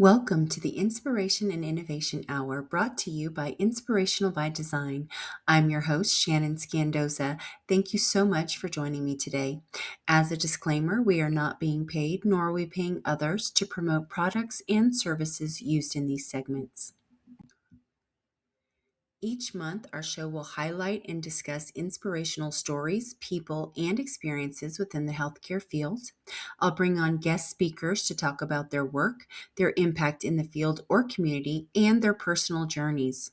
Welcome to the Inspiration and Innovation Hour brought to you by Inspirational by Design. I'm your host, Shannon Scandoza. Thank you so much for joining me today. As a disclaimer, we are not being paid, nor are we paying others to promote products and services used in these segments. Each month, our show will highlight and discuss inspirational stories, people, and experiences within the healthcare field. I'll bring on guest speakers to talk about their work, their impact in the field or community, and their personal journeys.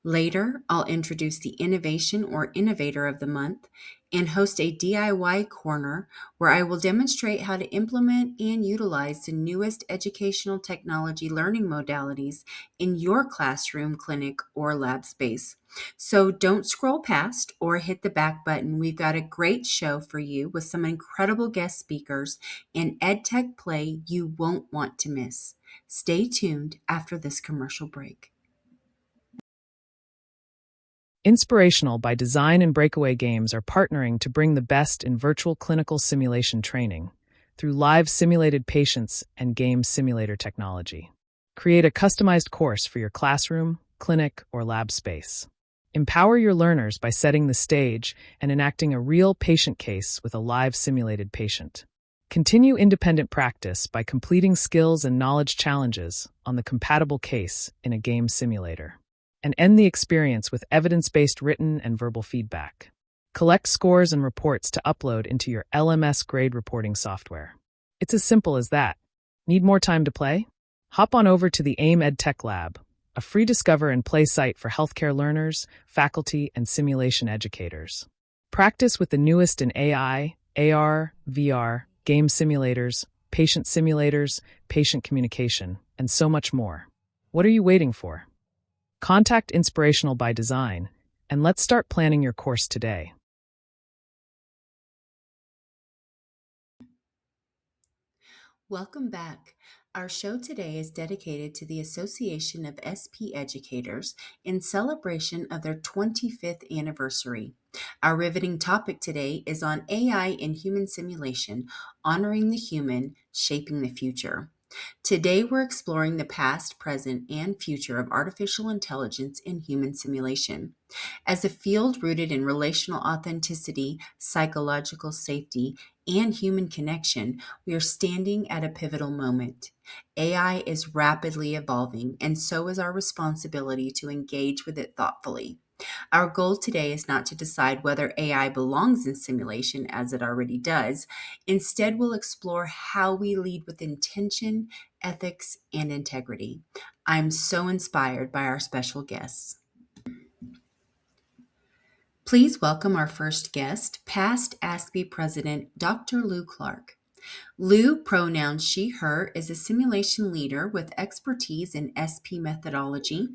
Later, I'll introduce the innovation or innovator of the month and host a DIY corner where I will demonstrate how to implement and utilize the newest educational technology learning modalities in your classroom, clinic, or lab space. So don't scroll past or hit the back button. We've got a great show for you with some incredible guest speakers and EdTech play you won't want to miss. Stay tuned after this commercial break. Inspirational by Design and Breakaway Games are partnering to bring the best in virtual clinical simulation training through live simulated patients and game simulator technology. Create a customized course for your classroom, clinic, or lab space. Empower your learners by setting the stage and enacting a real patient case with a live simulated patient. Continue independent practice by completing skills and knowledge challenges on the compatible case in a game simulator. And end the experience with evidence-based written and verbal feedback. Collect scores and reports to upload into your LMS grade reporting software. It's as simple as that. Need more time to play? Hop on over to the AIM EdTech Lab, a free discover and play site for healthcare learners, faculty, and simulation educators. Practice with the newest in AI, AR, VR, game simulators, patient communication, and so much more. What are you waiting for? Contact Inspirational by Design, and let's start planning your course today. Welcome back. Our show today is dedicated to the Association of SP Educators in celebration of their 25th anniversary. Our riveting topic today is on AI in human simulation, honoring the human, shaping the future. Today, we're exploring the past, present, and future of artificial intelligence in human simulation. As a field rooted in relational authenticity, psychological safety, and human connection, we are standing at a pivotal moment. AI is rapidly evolving, and so is our responsibility to engage with it thoughtfully. Our goal today is not to decide whether AI belongs in simulation, as it already does. Instead, we'll explore how we lead with intention, ethics, and integrity. I'm so inspired by our special guests. Please welcome our first guest, past ASPE President, Dr. Lou Clark. Lou, pronouns she, her, is a simulation leader with expertise in SP methodology,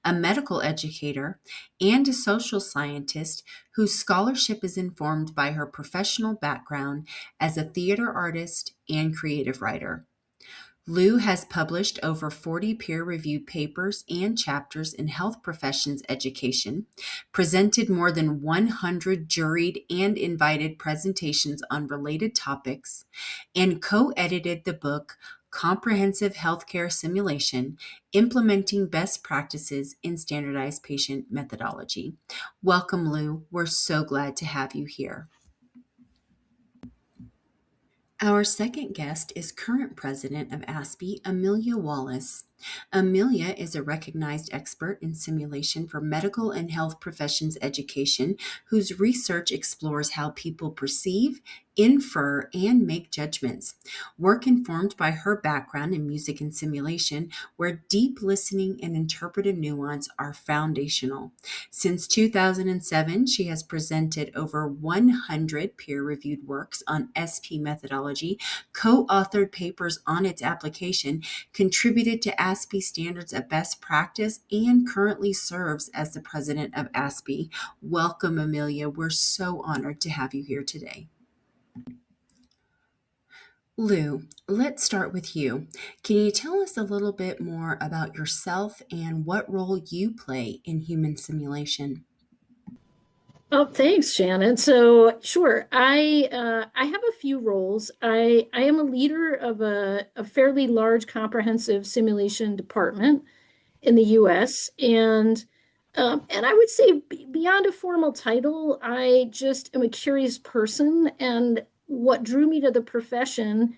a medical educator, and a social scientist whose scholarship is informed by her professional background as a theater artist and creative writer. Lou has published over 40 peer-reviewed papers and chapters in health professions education, presented more than 100 juried and invited presentations on related topics, and co-edited the book Comprehensive Healthcare Simulation, Implementing Best Practices in Standardized Patient Methodology. Welcome, Lou. We're so glad to have you here. Our second guest is current president of ASPE, Amelia Wallace. Amelia is a recognized expert in simulation for medical and health professions education, whose research explores how people perceive, infer, and make judgments. Work informed by her background in music and simulation, where deep listening and interpretive nuance are foundational. Since 2007, she has presented over 100 peer-reviewed works on SP methodology, co-authored papers on its application, contributed to ASPE standards of best practice, and currently serves as the president of ASPE. Welcome, Amelia. We're so honored to have you here today. Lou, let's start with you. Can you tell us a little bit more about yourself and what role you play in human simulation? Oh, thanks, Shannon. So, sure, I have a few roles. I am a leader of a fairly large comprehensive simulation department in the US, and I would say beyond a formal title, I just am a curious person. And what drew me to the profession,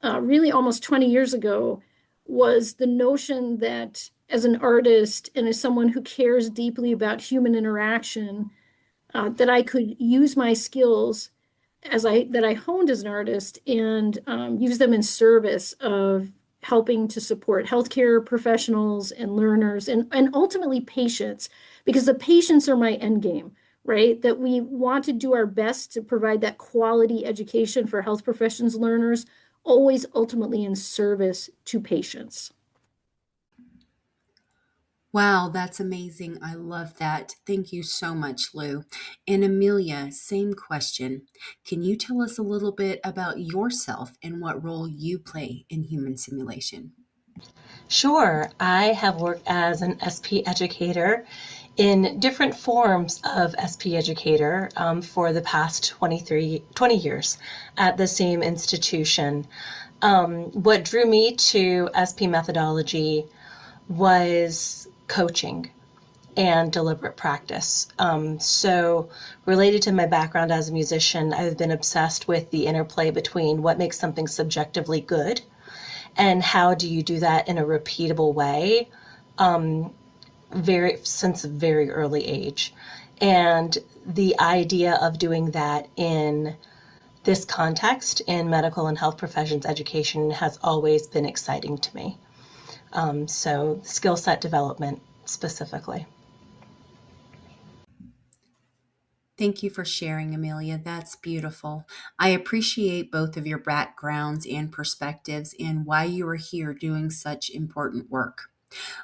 really almost 20 years ago, was the notion that as an artist and as someone who cares deeply about human interaction, that I could use my skills that I honed as an artist and use them in service of helping to support healthcare professionals and learners and ultimately patients, because the patients are my end game, right? That we want to do our best to provide that quality education for health professions learners, always ultimately in service to patients. Wow, that's amazing. I love that. Thank you so much, Lou. And Amelia, same question. Can you tell us a little bit about yourself and what role you play in human simulation? Sure, I have worked as an SP educator in different forms of SP educator for the past 20 years at the same institution. What drew me to SP methodology was coaching and deliberate practice. So, related to my background as a musician, I've been obsessed with the interplay between what makes something subjectively good and how do you do that in a repeatable way, very since a very early age. And the idea of doing that in this context in medical and health professions education has always been exciting to me. So skill set development specifically. Thank you for sharing, Amelia. That's beautiful. I appreciate both of your backgrounds and perspectives and why you are here doing such important work.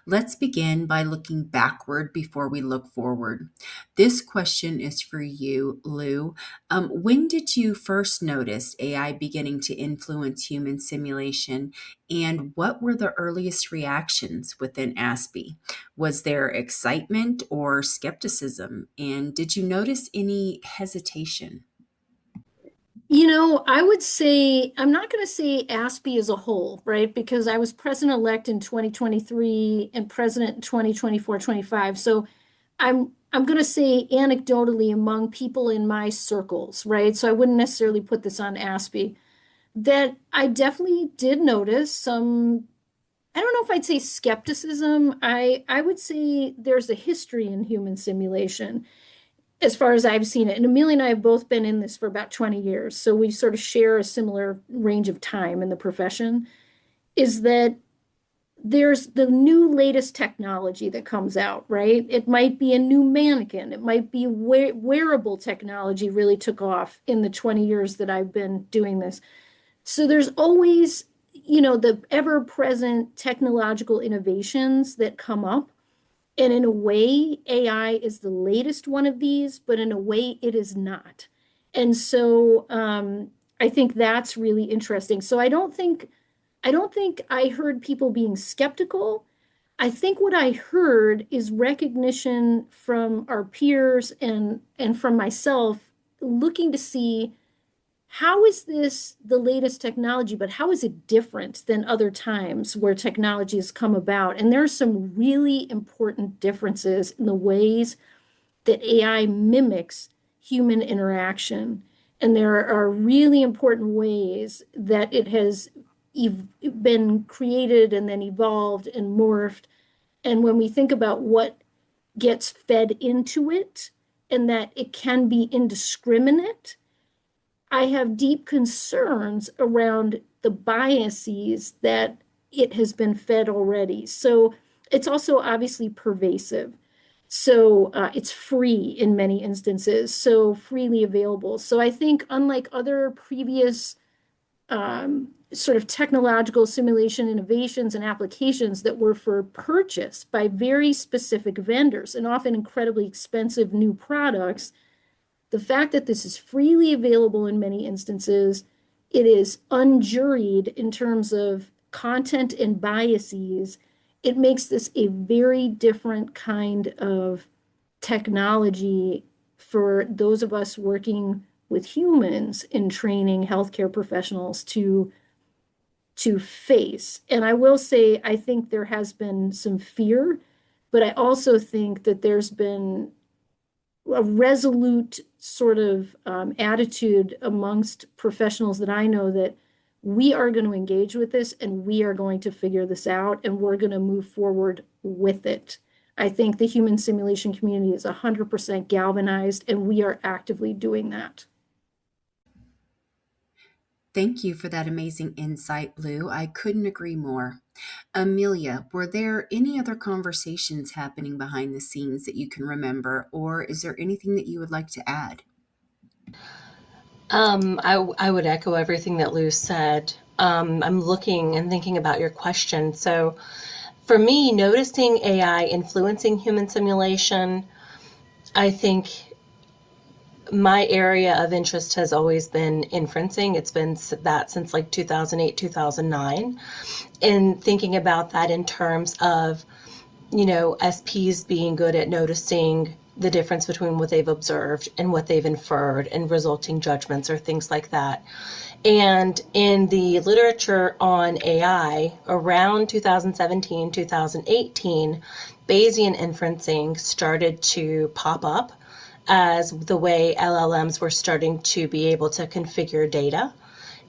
Let's begin by looking backward before we look forward. This question is for you, Lou. When did you first notice AI beginning to influence human simulation, and what were the earliest reactions within ASPE? Was there excitement or skepticism, and did you notice any hesitation? I would say, I'm not going to say ASPE as a whole, right? Because I was president-elect in 2023 and president in 2024-25. So I'm going to say anecdotally among people in my circles, right? So I wouldn't necessarily put this on ASPE, that I definitely did notice some, I don't know if I'd say skepticism. I would say there's a history in human simulation as far as I've seen it. And Amelia and I have both been in this for about 20 years. So we sort of share a similar range of time in the profession. Is that there's the new latest technology that comes out, right? It might be a new mannequin. It might be wearable technology really took off in the 20 years that I've been doing this. So there's always, the ever present technological innovations that come up. And in a way, AI is the latest one of these, but in a way, it is not. And so I think that's really interesting. So I don't think I heard people being skeptical. I think what I heard is recognition from our peers and from myself, looking to see how is this the latest technology, but how is it different than other times where technology has come about? And there are some really important differences in the ways that AI mimics human interaction. And there are really important ways that it has been created and then evolved and morphed. And when we think about what gets fed into it and that it can be indiscriminate, I have deep concerns around the biases that it has been fed already. So it's also obviously pervasive. So it's free in many instances, so freely available. So I think, unlike other previous sort of technological simulation innovations and applications that were for purchase by very specific vendors and often incredibly expensive new products, the fact that this is freely available in many instances, it is unjuried in terms of content and biases. It makes this a very different kind of technology for those of us working with humans in training healthcare professionals to face. And I will say, I think there has been some fear, but I also think that there's been a resolute sort of attitude amongst professionals that I know that we are going to engage with this and we are going to figure this out and we're going to move forward with it. I think the human simulation community is 100% galvanized, and we are actively doing that. Thank you for that amazing insight, Blue. I couldn't agree more. Amelia, were there any other conversations happening behind the scenes that you can remember, or is there anything that you would like to add? I would echo everything that Lou said. I'm looking and thinking about your question. So for me, noticing AI influencing human simulation, I think my area of interest has always been inferencing. It's been that since like 2008, 2009. And thinking about that in terms of, SPs being good at noticing the difference between what they've observed and what they've inferred and resulting judgments or things like that. And in the literature on AI around 2017, 2018, Bayesian inferencing started to pop up as the way LLMs were starting to be able to configure data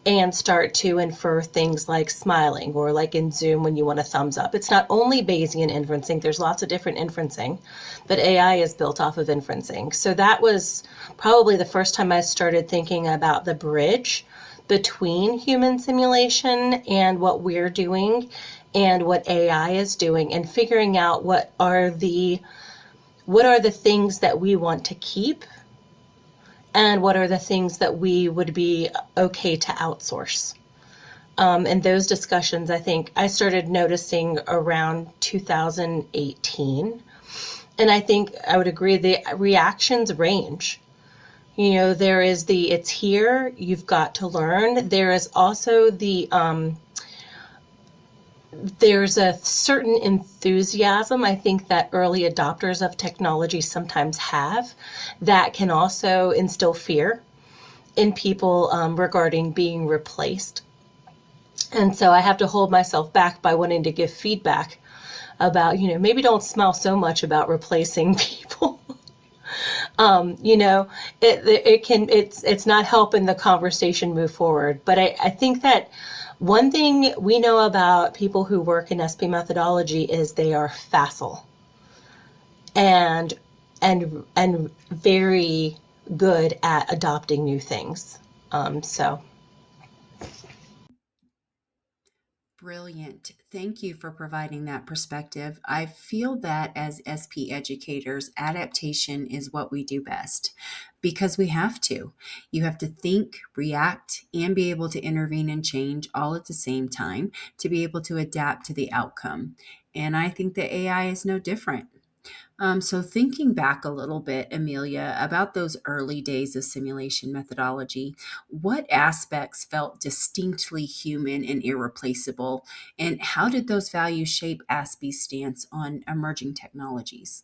and start to infer things like smiling, or like in Zoom when you want a thumbs up. It's not only Bayesian inferencing, there's lots of different inferencing, but AI is built off of inferencing. So that was probably the first time I started thinking about the bridge between human simulation and what we're doing and what AI is doing, and figuring out what are the things that we want to keep and what are the things that we would be okay to outsource. And those discussions, I think I started noticing around 2018. And I think I would agree the reactions range. There is it's here, you've got to learn. There is also there's a certain enthusiasm, I think, that early adopters of technology sometimes have that can also instill fear in people regarding being replaced. And so I have to hold myself back by wanting to give feedback about, maybe don't smile so much about replacing people. It's not helping the conversation move forward. But I think that one thing we know about people who work in ASPE methodology is they are facile and very good at adopting new things. Brilliant. Thank you for providing that perspective. I feel that as SP educators, adaptation is what we do best because we have to. You have to think, react, and be able to intervene and change all at the same time to be able to adapt to the outcome. And I think that AI is no different. So thinking back a little bit, Amelia, about those early days of simulation methodology, what aspects felt distinctly human and irreplaceable, and how did those values shape ASPE's stance on emerging technologies?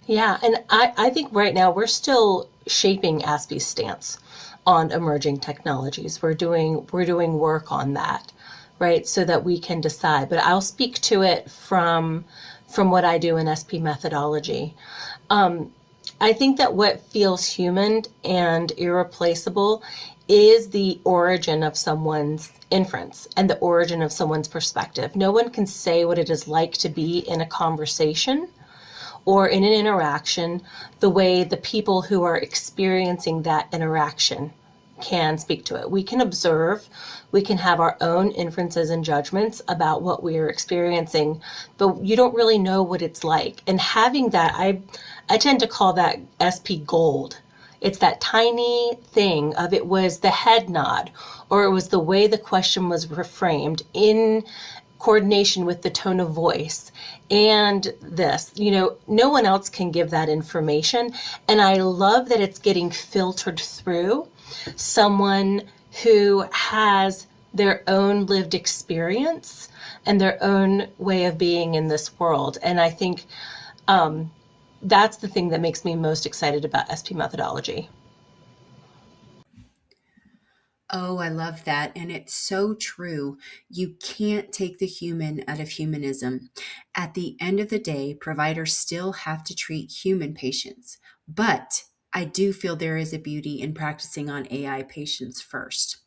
Yeah, and I think right now we're still shaping ASPE's stance on emerging technologies. We're doing work on that, right, so that we can decide. But I'll speak to it from what I do in SP methodology. I think that what feels human and irreplaceable is the origin of someone's inference and the origin of someone's perspective. No one can say what it is like to be in a conversation or in an interaction the way the people who are experiencing that interaction can speak to it. We can observe, we can have our own inferences and judgments about what we are experiencing, but you don't really know what it's like. And having that, I tend to call that SP gold. It's that tiny thing of it was the head nod, or it was the way the question was reframed in coordination with the tone of voice. And this, no one else can give that information. And I love that it's getting filtered through someone who has their own lived experience and their own way of being in this world. And I think that's the thing that makes me most excited about SP methodology. Oh, I love that. And it's so true. You can't take the human out of humanism. At the end of the day, providers still have to treat human patients. But I do feel there is a beauty in practicing on AI patients first.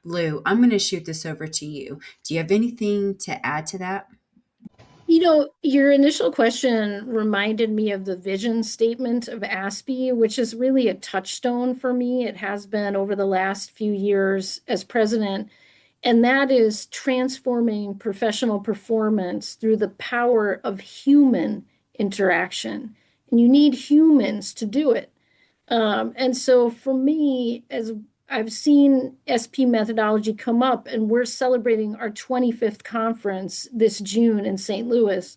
Lou, I'm going to shoot this over to you. Do you have anything to add to that? Your initial question reminded me of the vision statement of ASPE, which is really a touchstone for me. It has been over the last few years as president, and that is transforming professional performance through the power of human interaction. And you need humans to do it. And so for me, as I've seen SP methodology come up, and we're celebrating our 25th conference this June in St. Louis.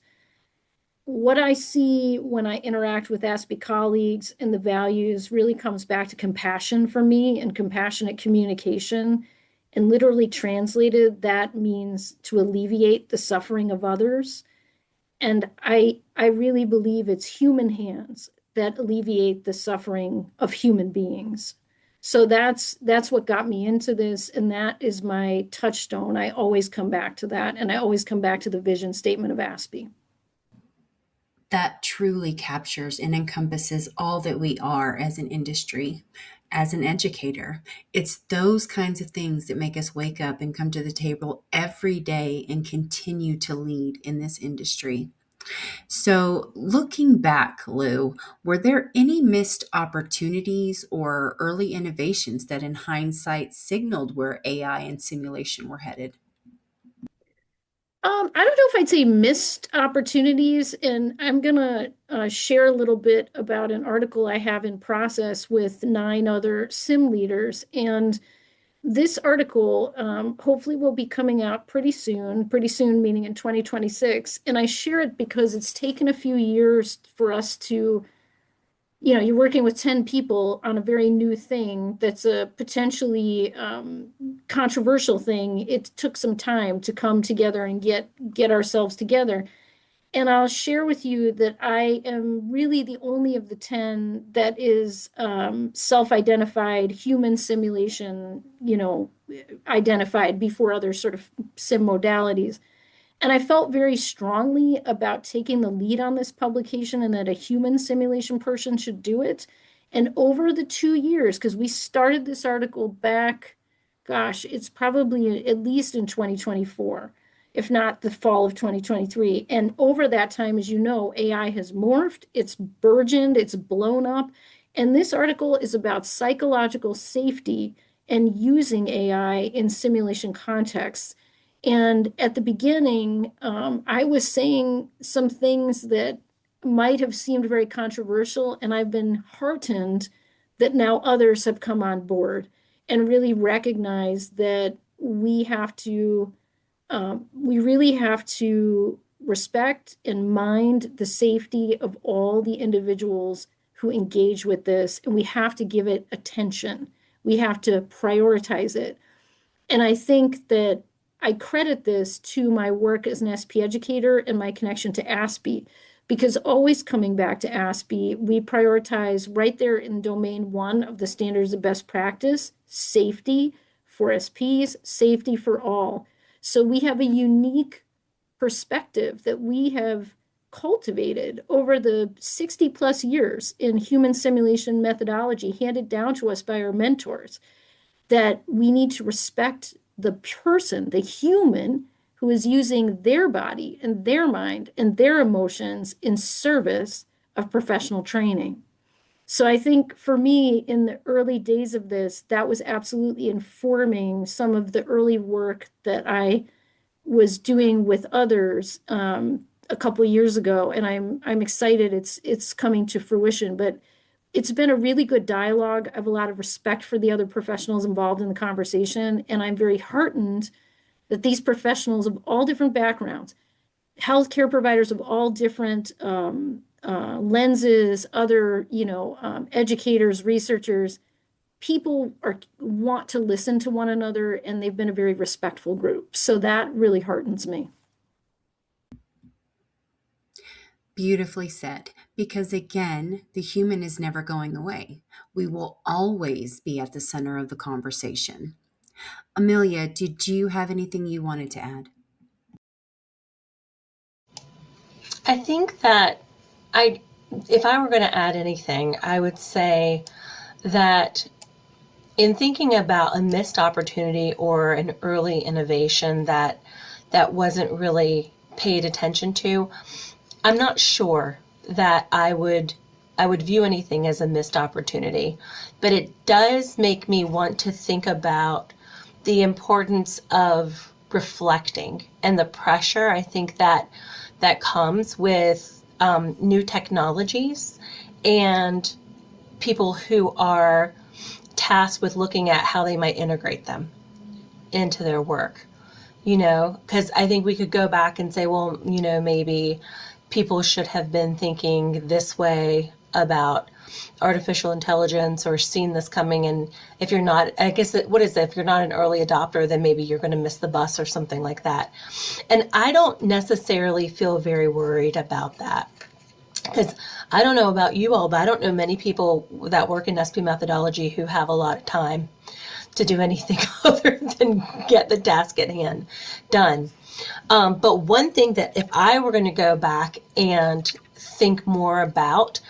What I see when I interact with ASPE colleagues and the values really comes back to compassion for me and compassionate communication. And literally translated, that means to alleviate the suffering of others. And I really believe it's human hands that alleviate the suffering of human beings. So that's what got me into this, and that is my touchstone. I always come back to that, and I always come back to the vision statement of ASPE. That truly captures and encompasses all that we are as an industry, as an educator. It's those kinds of things that make us wake up and come to the table every day and continue to lead in this industry. So, looking back, Lou, were there any missed opportunities or early innovations that in hindsight signaled where AI and simulation were headed? I don't know if I'd say missed opportunities, and I'm gonna share a little bit about an article I have in process with 9 other sim leaders. And this article hopefully will be coming out pretty soon, meaning in 2026. And I share it because it's taken a few years for us to, you're working with 10 people on a very new thing that's a potentially controversial thing. It took some time to come together and get ourselves together. And I'll share with you that I am really the only of the 10 that is self-identified human simulation, identified before other sort of sim modalities. And I felt very strongly about taking the lead on this publication and that a human simulation person should do it. And over the 2 years, because we started this article back, gosh, it's probably at least in 2024, if not the fall of 2023. And over that time, as you know, AI has morphed, it's burgeoned, it's blown up. And this article is about psychological safety and using AI in simulation contexts. And at the beginning, I was saying some things that might have seemed very controversial, and I've been heartened that now others have come on board and really recognize that we really have to respect and mind the safety of all the individuals who engage with this, and we have to give it attention. We have to prioritize it. And I think that I credit this to my work as an SP educator and my connection to ASPE, because always coming back to ASPE, we prioritize right there in domain 1 of the standards of best practice, safety for SPs, safety for all. So we have a unique perspective that we have cultivated over the 60 plus years in human simulation methodology handed down to us by our mentors, that we need to respect the person, the human who is using their body and their mind and their emotions in service of professional training. So I think for me, in the early days of this, that was absolutely informing some of the early work that I was doing with others a couple of years ago, and I'm excited it's coming to fruition. But it's been a really good dialogue. I have a lot of respect for the other professionals involved in the conversation, and I'm very heartened that these professionals of all different backgrounds, healthcare providers of all different lenses, other educators, researchers, people want to listen to one another, and they've been a very respectful group. So that really heartens me. Beautifully said. Because again, the human is never going away. We will always be at the center of the conversation. Amelia, did you have anything you wanted to add? I think that if I were going to add anything, I would say that in thinking about a missed opportunity or an early innovation that wasn't really paid attention to, I'm not sure that I would view anything as a missed opportunity, but it does make me want to think about the importance of reflecting and the pressure I think that comes with new technologies and people who are tasked with looking at how they might integrate them into their work. Because I think we could go back and say, well, maybe people should have been thinking this way about artificial intelligence or seen this coming. And if you're not, I guess, what is it? If you're not an early adopter, then maybe you're going to miss the bus or something like that. And I don't necessarily feel very worried about that. Because I don't know about you all, but I don't know many people that work in SPE methodology who have a lot of time to do anything other than get the task at hand done. But one thing that if I were going to go back and think more about,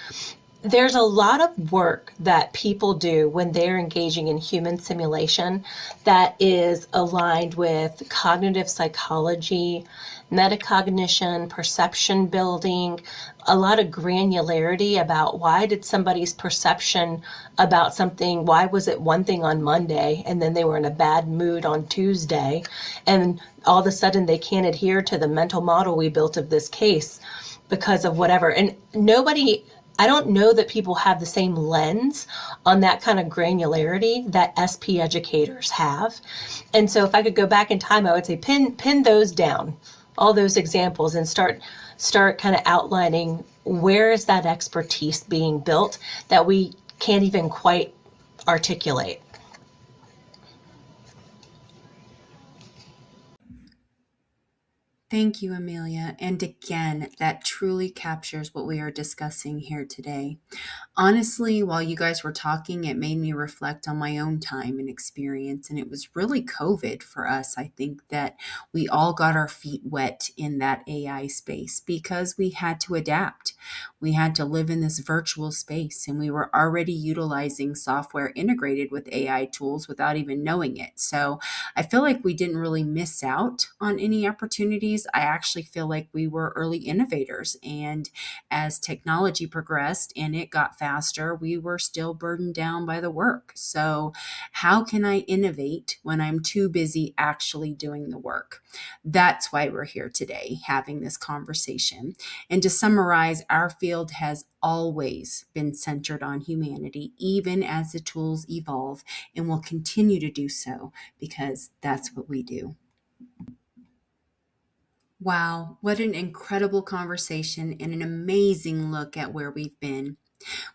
there's a lot of work that people do when they're engaging in human simulation that is aligned with cognitive psychology, metacognition, perception building, a lot of granularity about why did somebody's perception about something, why was it one thing on Monday and then they were in a bad mood on Tuesday and all of a sudden they can't adhere to the mental model we built of this case because of whatever. And I don't know that people have the same lens on that kind of granularity that SP educators have. And so if I could go back in time, I would say pin those down, all those examples, and start kind of outlining where is that expertise being built that we can't even quite articulate. Thank you, Amelia. And again, that truly captures what we are discussing here today. Honestly, while you guys were talking, it made me reflect on my own time and experience. And it was really COVID for us. I think that we all got our feet wet in that AI space because we had to adapt. We had to live in this virtual space, and we were already utilizing software integrated with AI tools without even knowing it. So I feel like we didn't really miss out on any opportunities. I actually feel like we were early innovators. And as technology progressed and it got faster, we were still burdened down by the work. So, how can I innovate when I'm too busy actually doing the work? That's why we're here today having this conversation. And to summarize, our field has always been centered on humanity, even as the tools evolve, and will continue to do so because that's what we do. Wow, what an incredible conversation and an amazing look at where we've been.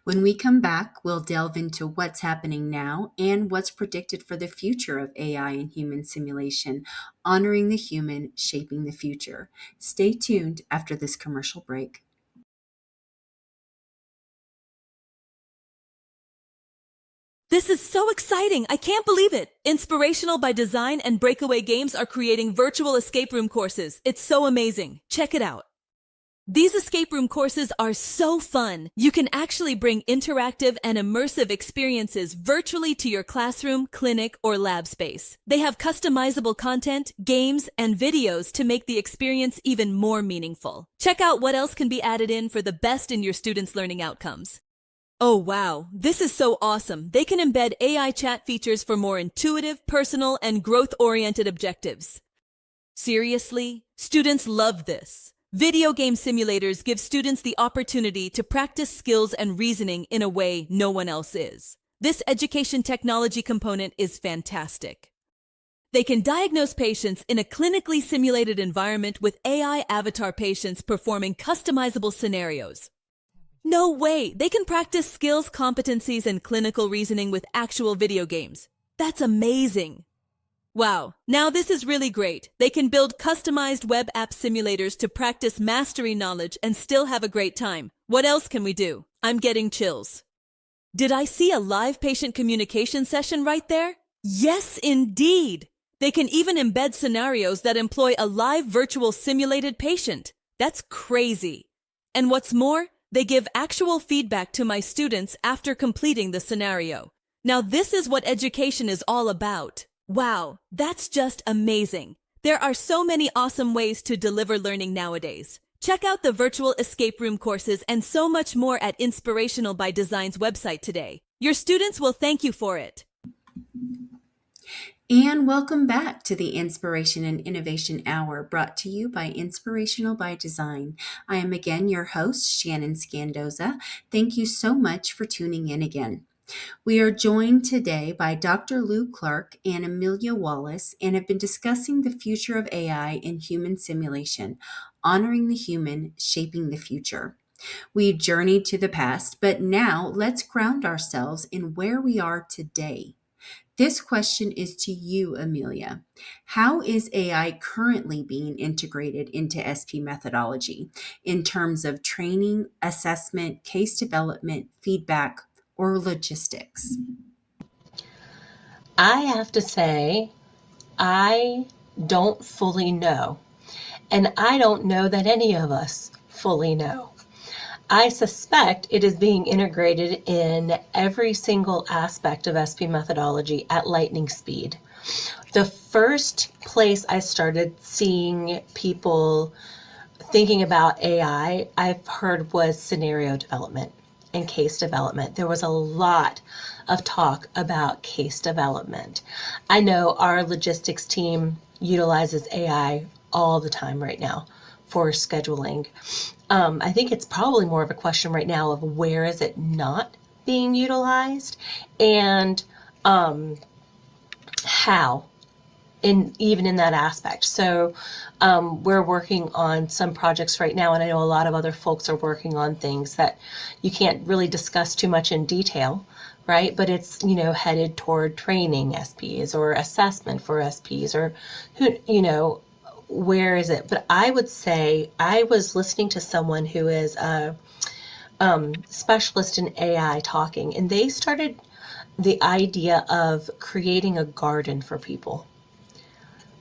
When we come back, we'll delve into what's happening now and what's predicted for the future of AI and human simulation, honoring the human, shaping the future. Stay tuned after this commercial break. This is so exciting! I can't believe it! Inspirational by Design and Breakaway Games are creating virtual escape room courses. It's so amazing. Check it out. These escape room courses are so fun. You can actually bring interactive and immersive experiences virtually to your classroom, clinic, or lab space. They have customizable content, games, and videos to make the experience even more meaningful. Check out what else can be added in for the best in your students' learning outcomes. Oh wow, this is so awesome. They can embed AI chat features for more intuitive, personal, and growth-oriented objectives. Seriously, students love this. Video game simulators give students the opportunity to practice skills and reasoning in a way no one else is. This education technology component is fantastic. They can diagnose patients in a clinically simulated environment with AI avatar patients performing customizable scenarios. No way! They can practice skills, competencies, and clinical reasoning with actual video games. That's amazing! Wow, now this is really great. They can build customized web app simulators to practice mastery knowledge and still have a great time. What else can we do? I'm getting chills. Did I see a live patient communication session right there? Yes, indeed. They can even embed scenarios that employ a live virtual simulated patient. That's crazy. And what's more, they give actual feedback to my students after completing the scenario. Now this is what education is all about. Wow, that's just amazing. There are so many awesome ways to deliver learning nowadays. Check out the virtual escape room courses and so much more at Inspirational by Design's website today. Your students will thank you for it. And welcome back to the Inspiration and Innovation Hour, brought to you by Inspirational by Design. I am again your host, Shannon Scandoza. Thank you so much for tuning in again. We are joined today by Dr. Lou Clark and Amelia Wallace and have been discussing the future of AI in human simulation, honoring the human, shaping the future. We journeyed to the past, but now let's ground ourselves in where we are today. This question is to you, Amelia. How is AI currently being integrated into SP methodology in terms of training, assessment, case development, feedback, or logistics? I have to say, I don't fully know. And I don't know that any of us fully know. I suspect it is being integrated in every single aspect of SP methodology at lightning speed. The first place I started seeing people thinking about AI, I've heard, was scenario development and case development. There was a lot of talk about case development. I know our logistics team utilizes AI all the time right now for scheduling. I think it's probably more of a question right now of where is it not being utilized and how. Even in that aspect. So we're working on some projects right now, and I know a lot of other folks are working on things that you can't really discuss too much in detail, right? But it's, headed toward training SPs or assessment for SPs or, where is it? But I would say I was listening to someone who is a specialist in AI talking, and they started the idea of creating a garden for people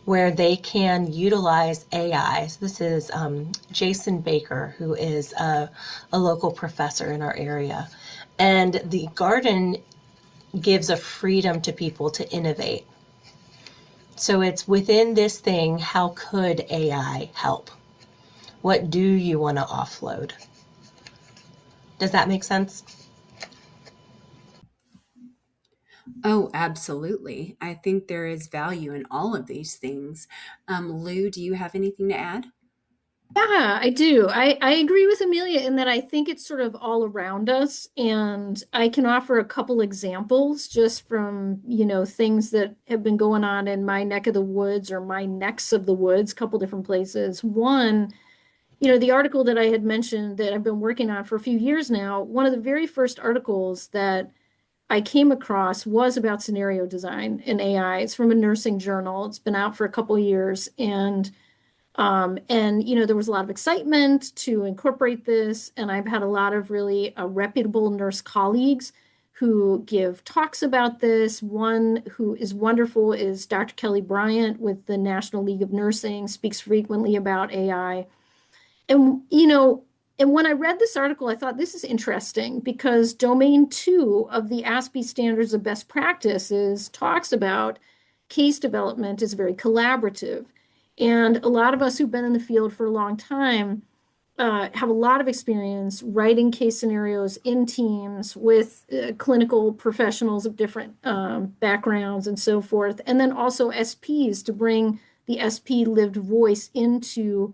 where they can utilize AI. So this is Jason Baker, who is a local professor in our area. And the garden gives a freedom to people to innovate. So it's within this thing, how could AI help? What do you want to offload? Does that make sense? Oh, absolutely. I think there is value in all of these things. Lou, do you have anything to add? Yeah, I do. I agree with Amelia in that I think it's sort of all around us. And I can offer a couple examples just from, things that have been going on in my neck of the woods or my necks of the woods, a couple different places. One, the article that I had mentioned that I've been working on for a few years now, one of the very first articles that I came across was about scenario design in AI. It's from a nursing journal. It's been out for a couple of years. There was a lot of excitement to incorporate this. And I've had a lot of really reputable nurse colleagues who give talks about this. One who is wonderful is Dr. Kelly Bryant with the National League of Nursing, speaks frequently about AI. And when I read this article, I thought this is interesting because domain 2 of the ASPE standards of best practices talks about case development is very collaborative. And a lot of us who've been in the field for a long time have a lot of experience writing case scenarios in teams with clinical professionals of different backgrounds and so forth. And then also SPs to bring the SP lived voice into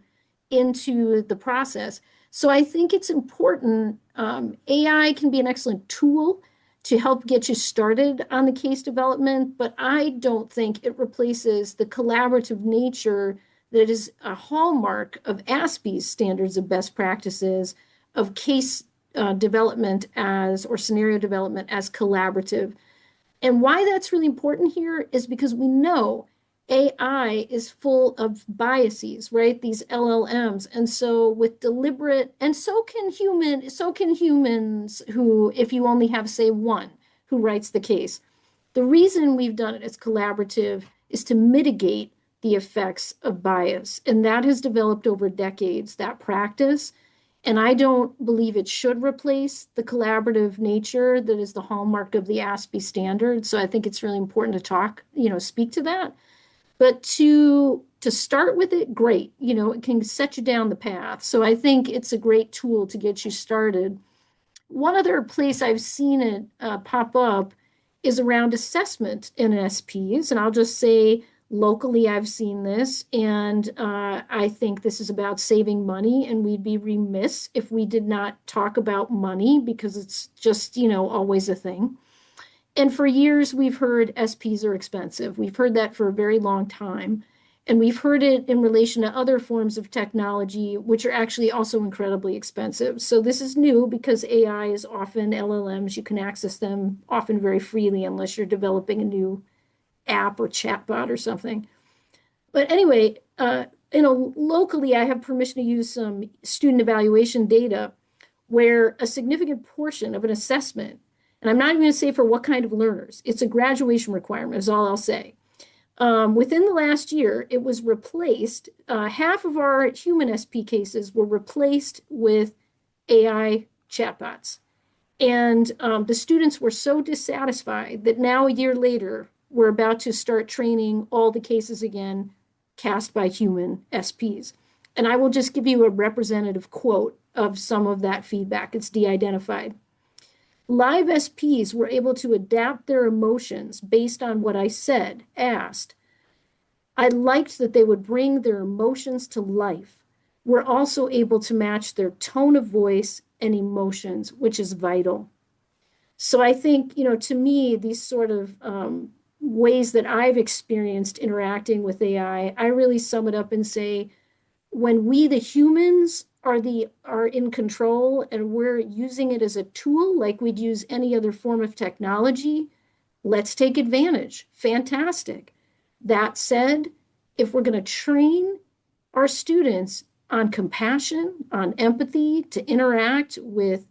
the process. So I think it's important. AI can be an excellent tool to help get you started on the case development, but I don't think it replaces the collaborative nature that is a hallmark of ASPE's standards of best practices of case development or scenario development as collaborative. And why that's really important here is because we know AI is full of biases, right? These LLMs. And so with deliberate, and so can humans who, if you only have, say, one who writes the case. The reason we've done it as collaborative is to mitigate the effects of bias. And that has developed over decades, that practice. And I don't believe it should replace the collaborative nature that is the hallmark of the ASPE standard. So I think it's really important to talk, speak to that. But to start with it, great. It can set you down the path. So I think it's a great tool to get you started. One other place I've seen it pop up is around assessment in SPs. And I'll just say locally, I've seen this. And I think this is about saving money. And we'd be remiss if we did not talk about money because it's just, always a thing. And for years, we've heard SPs are expensive. We've heard that for a very long time. And we've heard it in relation to other forms of technology, which are actually also incredibly expensive. So this is new because AI is often LLMs. You can access them often very freely unless you're developing a new app or chatbot or something. But anyway, locally, I have permission to use some student evaluation data where a significant portion of an assessment, and I'm not even going to say for what kind of learners, it's a graduation requirement, is all I'll say. Within the last year, it was replaced. Half of our human SP cases were replaced with AI chatbots. And the students were so dissatisfied that now, a year later, we're about to start training all the cases again cast by human SPs. And I will just give you a representative quote of some of that feedback. It's de-identified. Live SPs were able to adapt their emotions based on what I said, asked. I liked that they would bring their emotions to life. We're also able to match their tone of voice and emotions, which is vital. So I think, to me, these sort of ways that I've experienced interacting with AI, I really sum it up and say, when we, the humans, are in control and we're using it as a tool like we'd use any other form of technology, let's take advantage. Fantastic. That said, if we're going to train our students on compassion, on empathy, to interact with,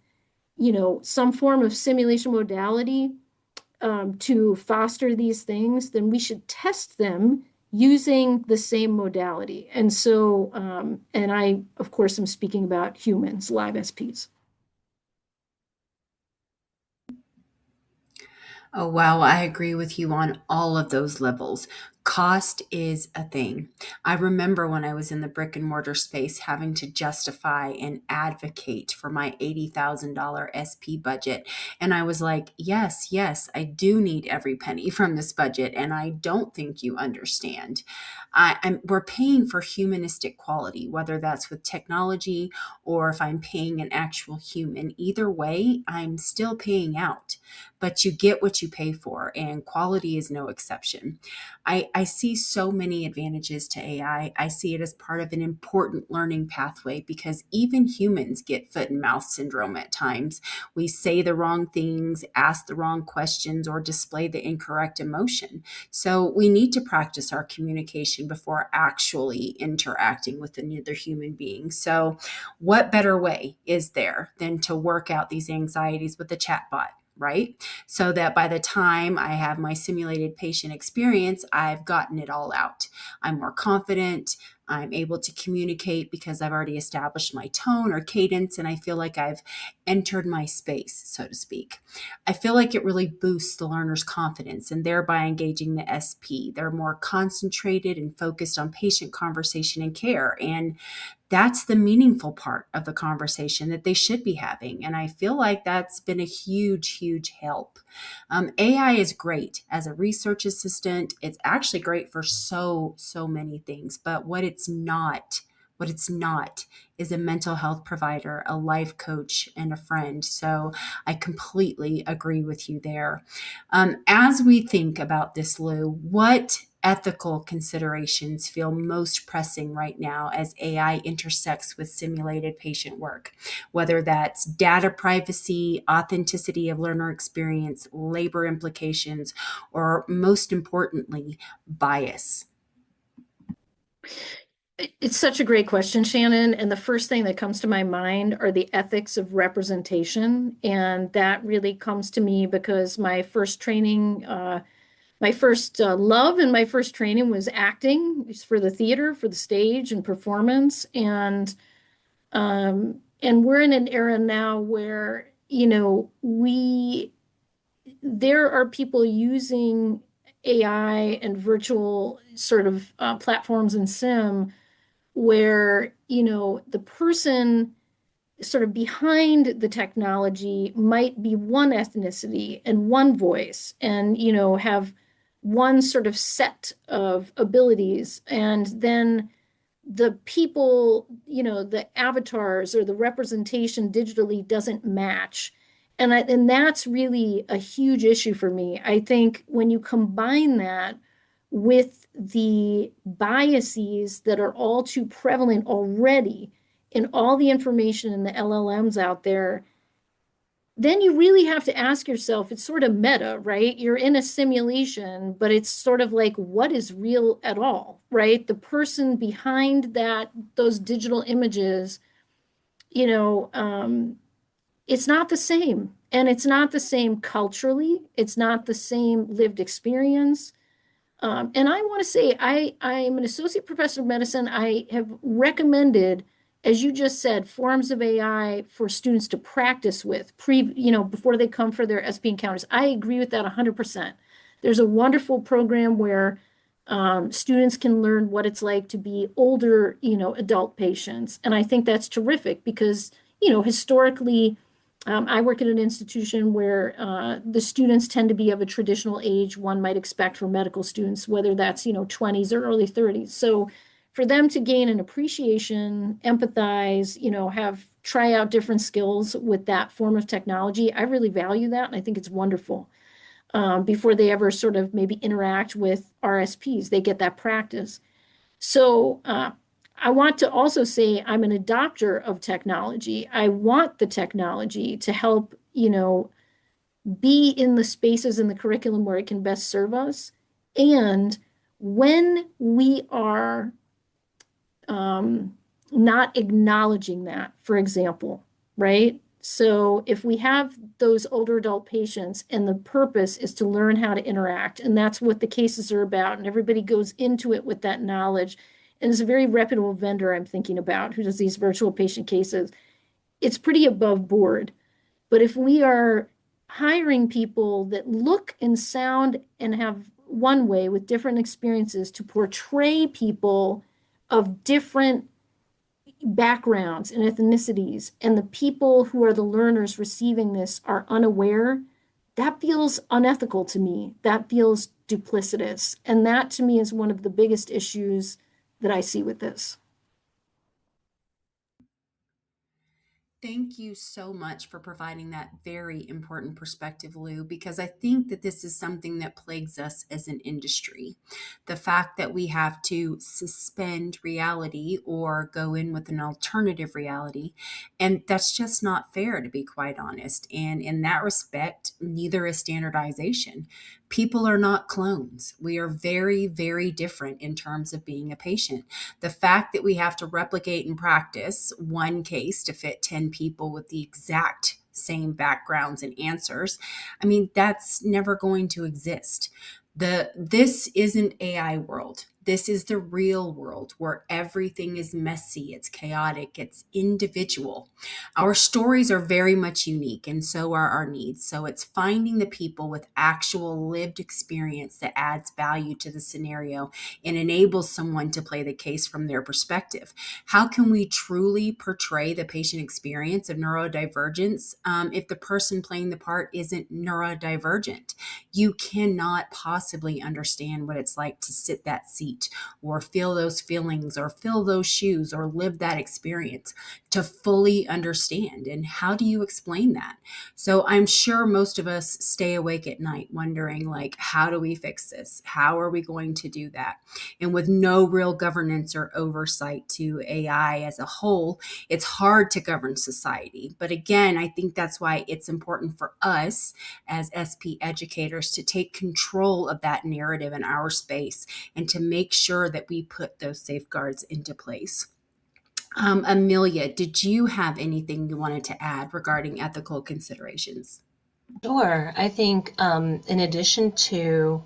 some form of simulation modality to foster these things, then we should test them using the same modality. And so, and I, of course, am speaking about humans, live SPs. Oh, wow. I agree with you on all of those levels. Cost is a thing. I remember when I was in the brick and mortar space having to justify and advocate for my $80,000 SP budget. And I was like, yes, I do need every penny from this budget. And I don't think you understand. We're paying for humanistic quality, whether that's with technology or if I'm paying an actual human. Either way, I'm still paying out. But you get what you pay for, and quality is no exception. I see so many advantages to AI. I see it as part of an important learning pathway because even humans get foot and mouth syndrome at times. We say the wrong things, ask the wrong questions, or display the incorrect emotion. So we need to practice our communication before actually interacting with another human being. So what better way is there than to work out these anxieties with a chatbot? Right? So that by the time I have my simulated patient experience, I've gotten it all out. I'm more confident. I'm able to communicate because I've already established my tone or cadence, and I feel like I've entered my space, so to speak. I feel like it really boosts the learner's confidence and thereby engaging the SP. They're more concentrated and focused on patient conversation and care. And that's the meaningful part of the conversation that they should be having. And I feel like that's been a huge help. AI is great as a research assistant. It's actually great for so many things. But what it's not is a mental health provider, a life coach, and a friend. So I completely agree with you there. As we think about this, Lou, what ethical considerations feel most pressing right now as AI intersects with simulated patient work, whether that's data privacy, authenticity of learner experience, labor implications, or most importantly, bias? It's such a great question, Shannon. And the first thing that comes to my mind are the ethics of representation. And that really comes to me because my first training, my first love and my first training was acting. It's for the theater, for the stage and performance. And we're in an era now where, there are people using AI and virtual sort of platforms and sim where, the person sort of behind the technology might be one ethnicity and one voice and, have one sort of set of abilities. And then the people, the avatars or the representation digitally doesn't match. And that's really a huge issue for me. I think when you combine that with the biases that are all too prevalent already in all the information in the LLMs out there, then you really have to ask yourself, it's sort of meta, right? You're in a simulation, but it's sort of like, what is real at all, right? The person behind those digital images, you know, um, it's not the same. And it's not the same culturally. It's not the same lived experience. And I want to say, I am an associate professor of medicine. I have recommended, as you just said, forms of AI for students to practice with before they come for their SP encounters. I agree with that 100%. There's a wonderful program where students can learn what it's like to be older, adult patients. And I think that's terrific because, historically, I work at an institution where the students tend to be of a traditional age one might expect for medical students, whether that's, 20s or early 30s. So for them to gain an appreciation, empathize, try out different skills with that form of technology, I really value that. And I think it's wonderful. Before they ever sort of maybe interact with RSPs, they get that practice. So I want to also say I'm an adopter of technology. I want the technology to help, be in the spaces in the curriculum where it can best serve us. And when we are not acknowledging that, for example, right? So if we have those older adult patients and the purpose is to learn how to interact, and that's what the cases are about, and everybody goes into it with that knowledge, and it's a very reputable vendor I'm thinking about who does these virtual patient cases, it's pretty above board. But if we are hiring people that look and sound and have one way with different experiences to portray people of different backgrounds and ethnicities, and the people who are the learners receiving this are unaware, that feels unethical to me. That feels duplicitous. And that to me is one of the biggest issues that I see with this. Thank you so much for providing that very important perspective, Lou, because I think that this is something that plagues us as an industry. The fact that we have to suspend reality or go in with an alternative reality. And that's just not fair, to be quite honest. And in that respect, neither is standardization. People are not clones. We are very, very different in terms of being a patient. The fact that we have to replicate and practice one case to fit 10 people with the exact same backgrounds and answers, I mean, that's never going to exist. This isn't AI world. This is the real world where everything is messy, it's chaotic, it's individual. Our stories are very much unique, and so are our needs. So it's finding the people with actual lived experience that adds value to the scenario and enables someone to play the case from their perspective. How can we truly portray the patient experience of neurodivergence if the person playing the part isn't neurodivergent? You cannot possibly understand what it's like to sit that seat or feel those feelings or fill those shoes or live that experience to fully understand. And how do you explain that? So I'm sure most of us stay awake at night wondering, like, how do we fix this? How are we going to do that? And with no real governance or oversight to AI as a whole, it's hard to govern society. But again, I think that's why it's important for us as SP educators to take control of that narrative in our space and to make make sure that we put those safeguards into place. Amelia, did you have anything you wanted to add regarding ethical considerations? Sure. I think in addition to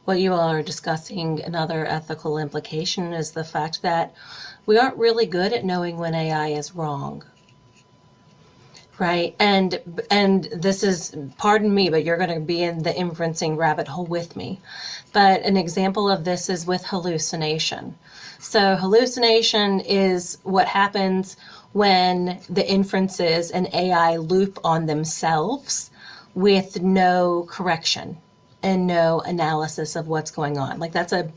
what you all are discussing, another ethical implication is the fact that we aren't really good at knowing when AI is wrong. Right. And this is, pardon me, but you're going to be in the inferencing rabbit hole with me. But an example of this is with hallucination. So hallucination is what happens when the inferences and AI loop on themselves with no correction and no analysis of what's going on. Like, that's a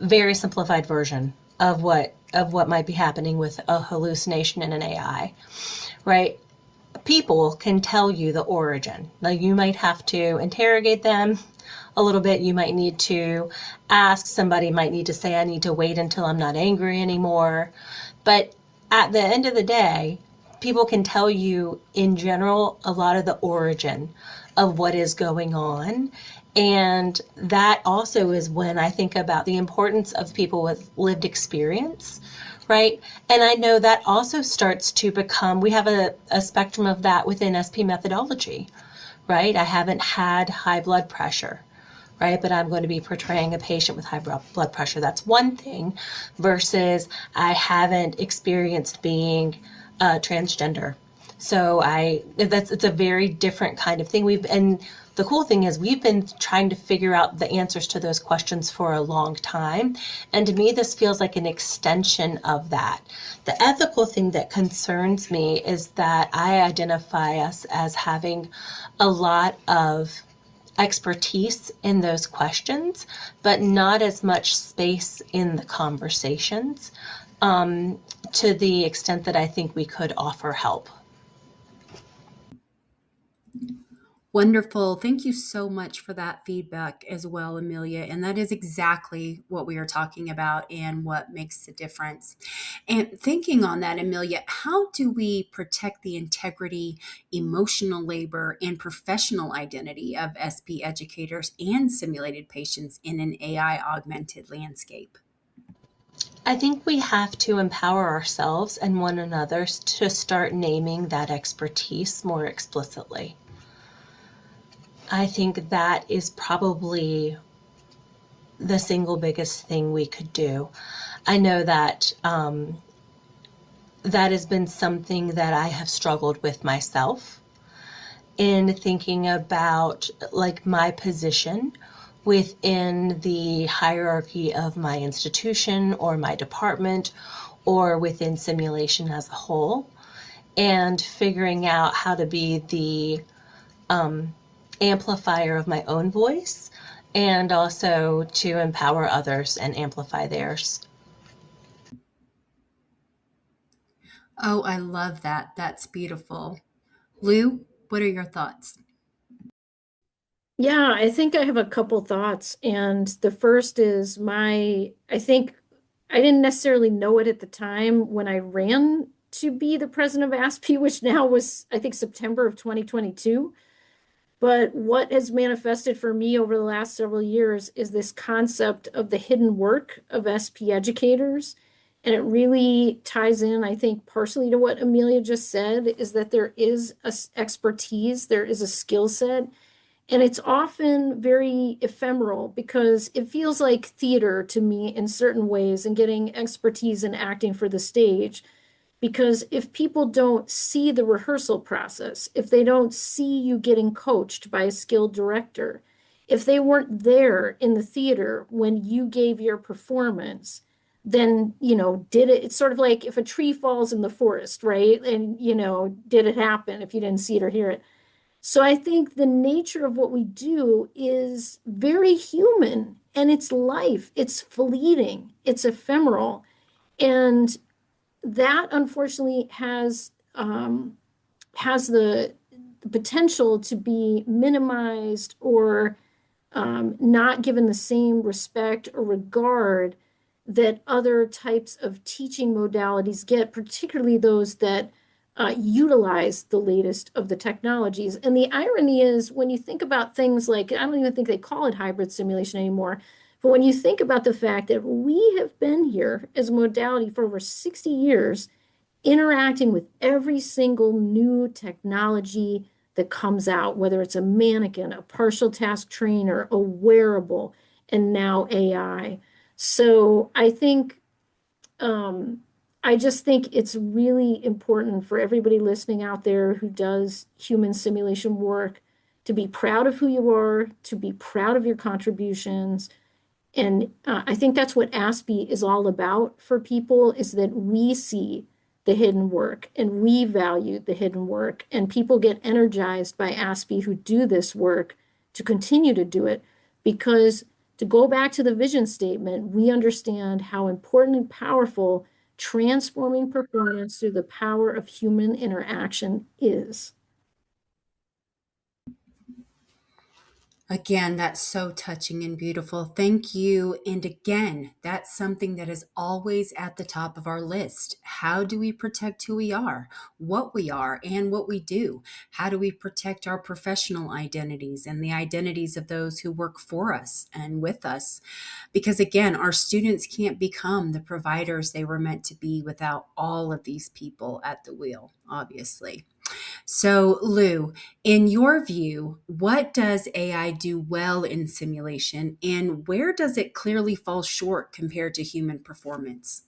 very simplified version of what might be happening with a hallucination in an AI, right? People can tell you the origin. Like, you might have to interrogate them a little bit. You might need to ask, somebody might need to say, I need to wait until I'm not angry anymore. But at the end of the day, people can tell you in general a lot of the origin of what is going on. And that also is when I think about the importance of people with lived experience, right? And I know that also starts to become, we have a spectrum of that within SP methodology, right? I haven't had high blood pressure, right? But I'm going to be portraying a patient with high blood pressure. That's one thing versus I haven't experienced being transgender. So it's a very different kind of thing. And the cool thing is we've been trying to figure out the answers to those questions for a long time. And to me, this feels like an extension of that. The ethical thing that concerns me is that I identify us as having a lot of expertise in those questions, but not as much space in the conversations to the extent that I think we could offer help. Wonderful. Thank you so much for that feedback as well, Amelia. And that is exactly what we are talking about and what makes the difference. And thinking on that, Amelia, how do we protect the integrity, emotional labor, and professional identity of SP educators and simulated patients in an AI augmented landscape? I think we have to empower ourselves and one another to start naming that expertise more explicitly. I think that is probably the single biggest thing we could do. I know that that has been something that I have struggled with myself in thinking about, like, my position within the hierarchy of my institution or my department or within simulation as a whole, and figuring out how to be the amplifier of my own voice and also to empower others and amplify theirs. Oh, I love that. That's beautiful. Lou, what are your thoughts? Yeah, I think I have a couple thoughts. And the first is I think I didn't necessarily know it at the time when I ran to be the president of ASPE, which now was, I think, September of 2022. But what has manifested for me over the last several years is this concept of the hidden work of SP educators. And it really ties in, I think, partially to what Amelia just said, is that there is a expertise, there is a skill set, and it's often very ephemeral because it feels like theater to me in certain ways and getting expertise in acting for the stage. Because if people don't see the rehearsal process, if they don't see you getting coached by a skilled director, if they weren't there in the theater when you gave your performance, then, did it, it's sort of like if a tree falls in the forest, right? And, did it happen if you didn't see it or hear it? So I think the nature of what we do is very human and it's life, it's fleeting, it's ephemeral. And that unfortunately has the potential to be minimized or not given the same respect or regard that other types of teaching modalities get, particularly those that utilize the latest of the technologies. And the irony is, when you think about things like, I don't even think they call it hybrid simulation anymore, But when you think about the fact that we have been here as a modality for over 60 years, interacting with every single new technology that comes out, whether it's a mannequin, a partial task trainer, a wearable, and now AI. So um, I just think it's really important for everybody listening out there who does human simulation work to be proud of who you are, to be proud of your contributions, and I think that's what ASPE is all about for people, is that we see the hidden work and we value the hidden work. And people get energized by ASPE who do this work to continue to do it. Because to go back to the vision statement, we understand how important and powerful transforming performance through the power of human interaction is. Again, that's so touching and beautiful. Thank you. And again, that's something that is always at the top of our list. How do we protect who we are, and what we do? How do we protect our professional identities and the identities of those who work for us and with us? Because again, our students can't become the providers they were meant to be without all of these people at the wheel, obviously. So, Lou, in your view, what does AI do well in simulation and where does it clearly fall short compared to human performance?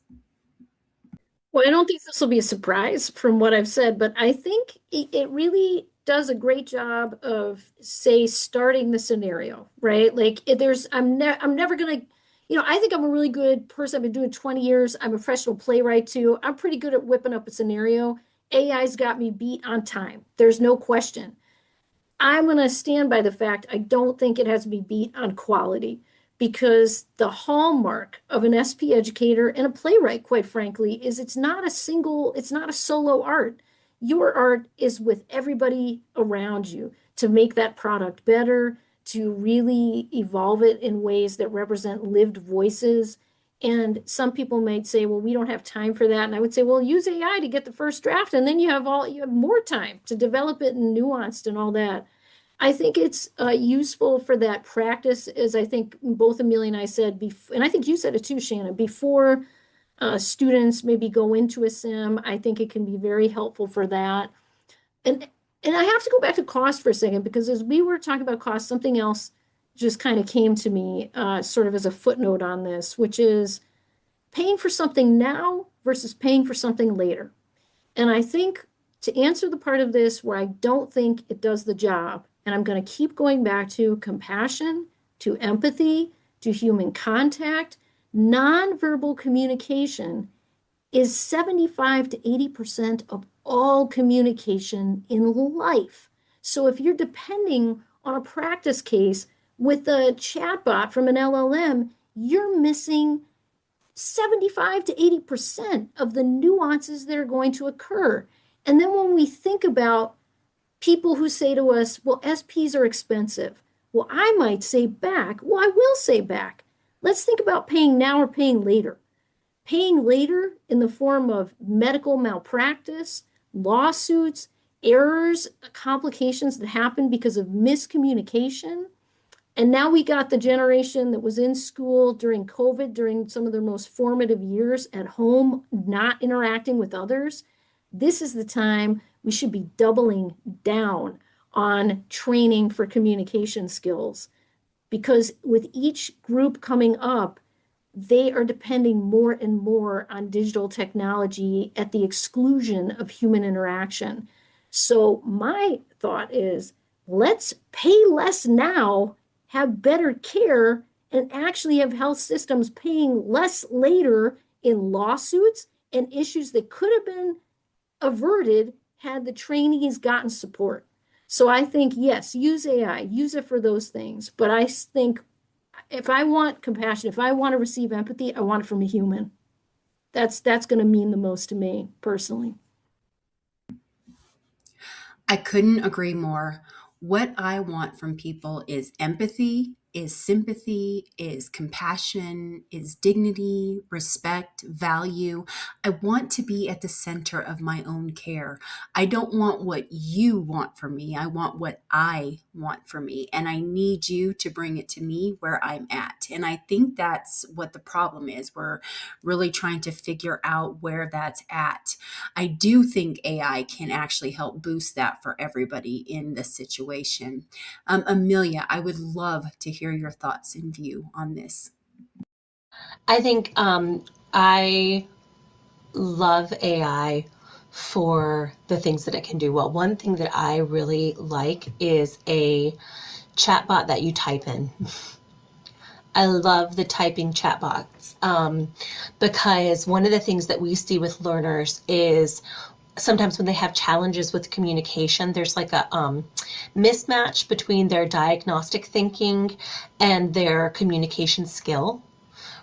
Well, I don't think this will be a surprise from what I've said, but I think it really does a great job of, say, starting the scenario, right? Like I'm never gonna, I think I'm a really good person. I've been doing 20 years. I'm a professional playwright too. I'm pretty good at whipping up a scenario. AI's got me beat on time. There's no question. I'm going to stand by the fact I don't think it has to be beat on quality, because the hallmark of an SP educator and a playwright, quite frankly, is it's not a solo art. Your art is with everybody around you to make that product better, to really evolve it in ways that represent lived voices. And some people might say, well, we don't have time for that. And I would say, well, use AI to get the first draft, and then you have more time to develop it and nuanced and all that. I think it's useful for that practice, as I think both Amelia and I said, and I think you said it too, Shannon, before students maybe go into a sim. I think it can be very helpful for that. And and I have to go back to cost for a second, because as we were talking about cost, something else just kind of came to me sort of as a footnote on this, which is paying for something now versus paying for something later. And I think, to answer the part of this where I don't think it does the job, and I'm going to keep going back to compassion, to empathy, to human contact, nonverbal communication is 75 to 80% of all communication in life. So if you're depending on a practice case with a chatbot from an LLM, you're missing 75 to 80% of the nuances that are going to occur. And then when we think about people who say to us, well, SPs are expensive. Well, I might say back, well, I will say back. Let's think about paying now or paying later. Paying later in the form of medical malpractice, lawsuits, errors, complications that happen because of miscommunication. And now we got the generation that was in school during COVID, during some of their most formative years at home, not interacting with others. This is the time we should be doubling down on training for communication skills, because with each group coming up, they are depending more and more on digital technology at the exclusion of human interaction. So my thought is, let's pay less now, have better care, and actually have health systems paying less later in lawsuits and issues that could have been averted had the trainees gotten support. So I think, yes, use AI, use it for those things. But I think if I want compassion, if I want to receive empathy, I want it from a human. That's going to mean the most to me personally. I couldn't agree more. What I want from people is empathy, is sympathy, is compassion, is dignity, respect, value. I want to be at the center of my own care. I don't want what you want for me. I want what I want for me. And I need you to bring it to me where I'm at. And I think that's what the problem is. We're really trying to figure out where that's at. I do think AI can actually help boost that for everybody in this situation. Amelia, I would love to hear your thoughts and view on this. I think I love AI for the things that it can do well. One thing that I really like is a chatbot that you type in. I love the typing chatbots because one of the things that we see with learners is sometimes when they have challenges with communication, there's like a mismatch between their diagnostic thinking and their communication skill,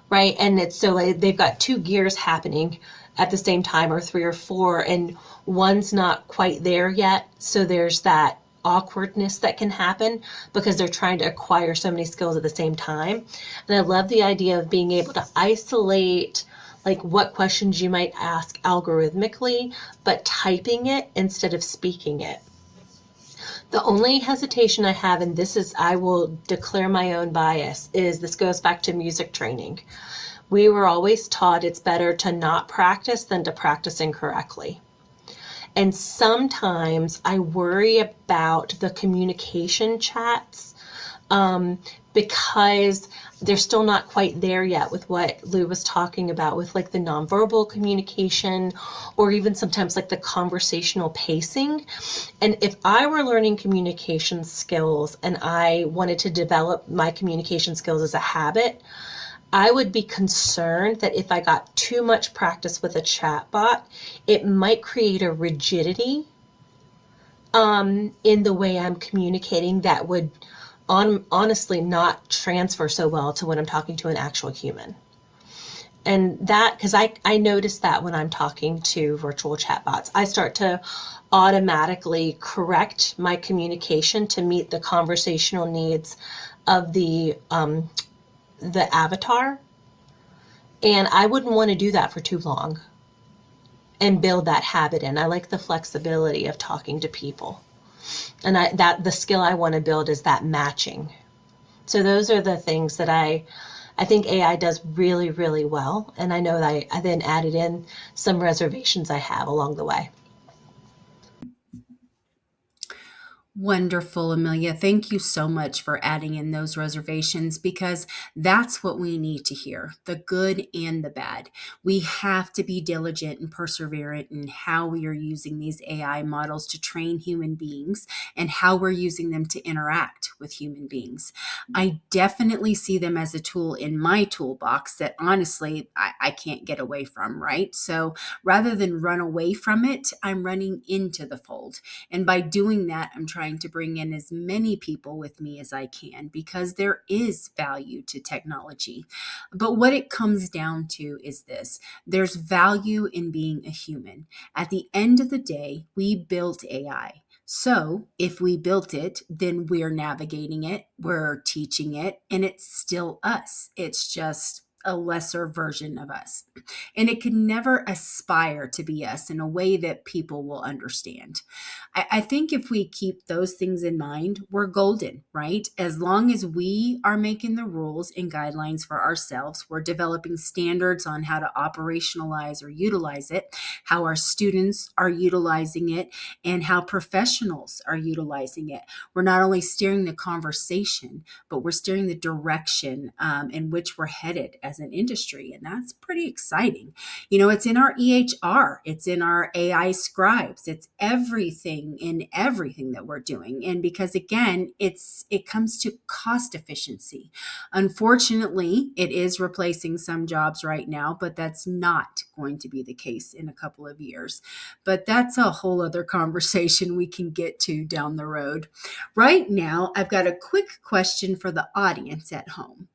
right? And it's so like they've got two gears happening at the same time, or three or four, and one's not quite there yet. So there's that awkwardness that can happen because they're trying to acquire so many skills at the same time. And I love the idea of being able to isolate like what questions you might ask algorithmically, but typing it instead of speaking it. The only hesitation I have, and this is, I will declare my own bias, is this goes back to music training. We were always taught it's better to not practice than to practice incorrectly. And sometimes I worry about the communication chats because they're still not quite there yet with what Lou was talking about with like the nonverbal communication or even sometimes like the conversational pacing. And if I were learning communication skills and I wanted to develop my communication skills as a habit, I would be concerned that if I got too much practice with a chatbot, it might create a rigidity in the way I'm communicating that would honestly not transfer so well to when I'm talking to an actual human. And that, because I notice that when I'm talking to virtual chatbots, I start to automatically correct my communication to meet the conversational needs of the avatar. And I wouldn't want to do that for too long and build that habit in. I like the flexibility of talking to people. And that the skill I want to build is that matching. So those are the things that I think AI does really, really well. And I know that I then added in some reservations I have along the way. Wonderful, Amelia. Thank you so much for adding in those reservations because that's what we need to hear, the good and the bad. We have to be diligent and perseverant in how we are using these AI models to train human beings and how we're using them to interact with human beings. I definitely see them as a tool in my toolbox that honestly I can't get away from, right? So rather than run away from it, I'm running into the fold. And by doing that, I'm trying to bring in as many people with me as I can because there is value to technology. But what it comes down to is this: there's value in being a human. At the end of the day, we built AI. So if we built it, then we're navigating it, we're teaching it, and it's still us. It's just a lesser version of us. And it can never aspire to be us in a way that people will understand. I think if we keep those things in mind, we're golden, right? As long as we are making the rules and guidelines for ourselves, we're developing standards on how to operationalize or utilize it, how our students are utilizing it, and how professionals are utilizing it. We're not only steering the conversation, but we're steering the direction in which we're headed as an industry. And that's pretty exciting. You know, it's in our EHR, it's in our AI scribes, it's everything in everything that we're doing. And because again, it comes to cost efficiency. Unfortunately, it is replacing some jobs right now, but that's not going to be the case in a couple of years. But that's a whole other conversation we can get to down the road. Right now, I've got a quick question for the audience at home.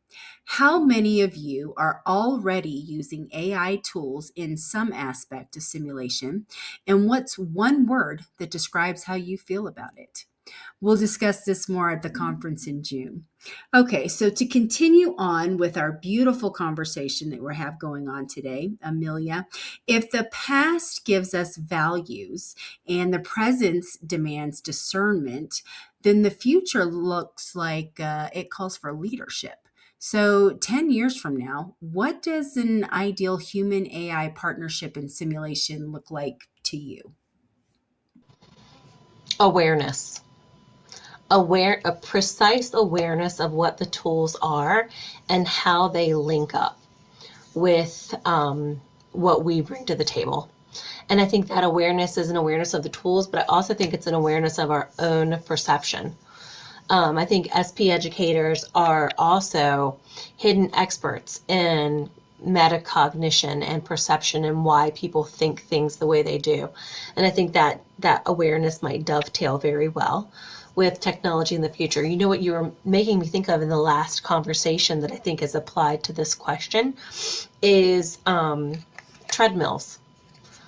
How many of you are already using AI tools in some aspect of simulation? And what's one word that describes how you feel about it? We'll discuss this more at the conference in June. Okay, so to continue on with our beautiful conversation that we have going on today, Amelia, if the past gives us values and the present demands discernment, then the future looks like it calls for leadership. So, 10 years from now, what does an ideal human AI partnership and simulation look like to you? Awareness. A precise awareness of what the tools are and how they link up with what we bring to the table. And I think that awareness is an awareness of the tools, but I also think it's an awareness of our own perception. I think SP educators are also hidden experts in metacognition and perception and why people think things the way they do. And I think that that awareness might dovetail very well with technology in the future. You know what you were making me think of in the last conversation that I think is applied to this question is treadmills.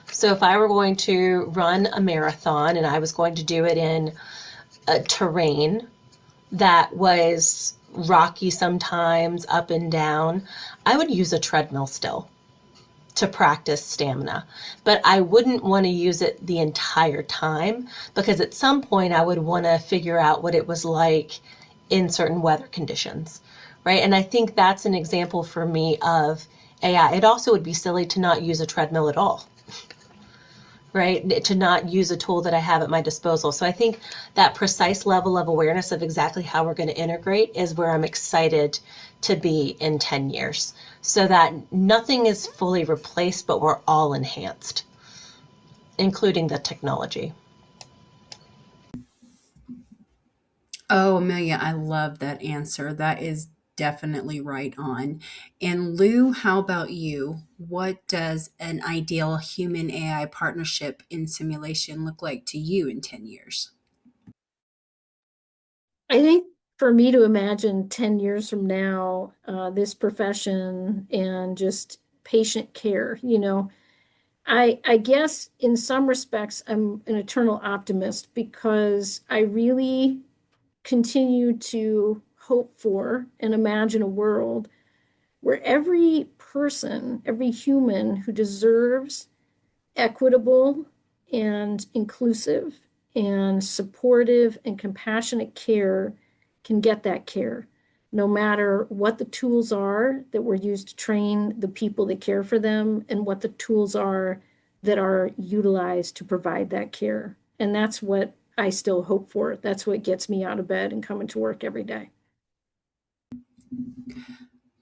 So if I were going to run a marathon and I was going to do it in a terrain that was rocky sometimes, up and down, I would use a treadmill still to practice stamina. But I wouldn't want to use it the entire time because at some point I would want to figure out what it was like in certain weather conditions, right? And I think that's an example for me of AI. It also would be silly to not use a treadmill at all, right? To not use a tool that I have at my disposal. So I think that precise level of awareness of exactly how we're going to integrate is where I'm excited to be in 10 years, so that nothing is fully replaced, but we're all enhanced, including the technology. Oh, Amelia, I love that answer. That is definitely right on. And Lou, how about you? What does an ideal human AI partnership in simulation look like to you in 10 years? I think for me to imagine 10 years from now, this profession and just patient care, I guess in some respects, I'm an eternal optimist because I really continue to hope for and imagine a world where every person, every human who deserves equitable and inclusive and supportive and compassionate care can get that care, no matter what the tools are that were used to train the people that care for them and what the tools are that are utilized to provide that care. And that's what I still hope for. That's what gets me out of bed and coming to work every day.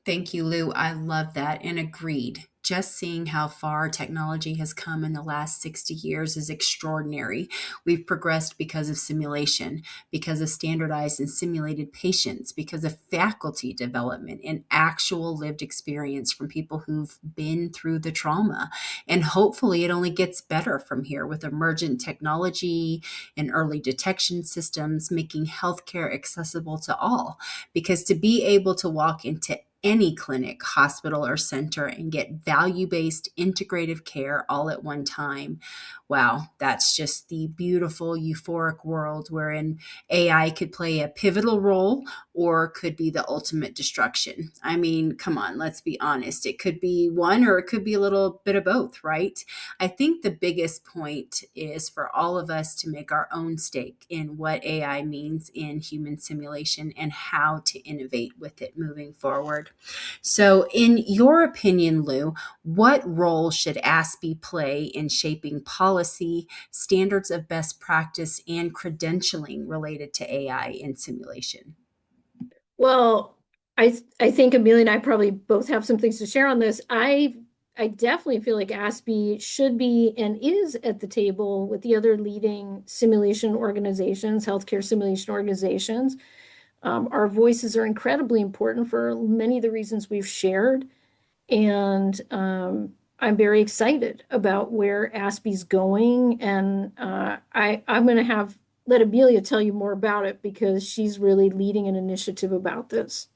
Thank you, Lou. I love that and agreed. Just seeing how far technology has come in the last 60 years is extraordinary. We've progressed because of simulation, because of standardized and simulated patients, because of faculty development and actual lived experience from people who've been through the trauma. And hopefully, it only gets better from here with emergent technology and early detection systems, making healthcare accessible to all. Because to be able to walk into any clinic, hospital, or center and get value based integrative care all at one time. Wow, that's just the beautiful, euphoric world wherein AI could play a pivotal role or could be the ultimate destruction. I mean, come on, let's be honest. It could be one or it could be a little bit of both, right? I think the biggest point is for all of us to make our own stake in what AI means in human simulation and how to innovate with it moving forward. So, in your opinion, Lou, what role should ASPE play in shaping policy, standards of best practice, and credentialing related to AI in simulation? Well, I think Amelia and I probably both have some things to share on this. I definitely feel like ASPE should be and is at the table with the other leading simulation organizations, healthcare simulation organizations. Our voices are incredibly important for many of the reasons we've shared. And I'm very excited about where ASPE's going. And I'm going to let Amelia tell you more about it because she's really leading an initiative about this.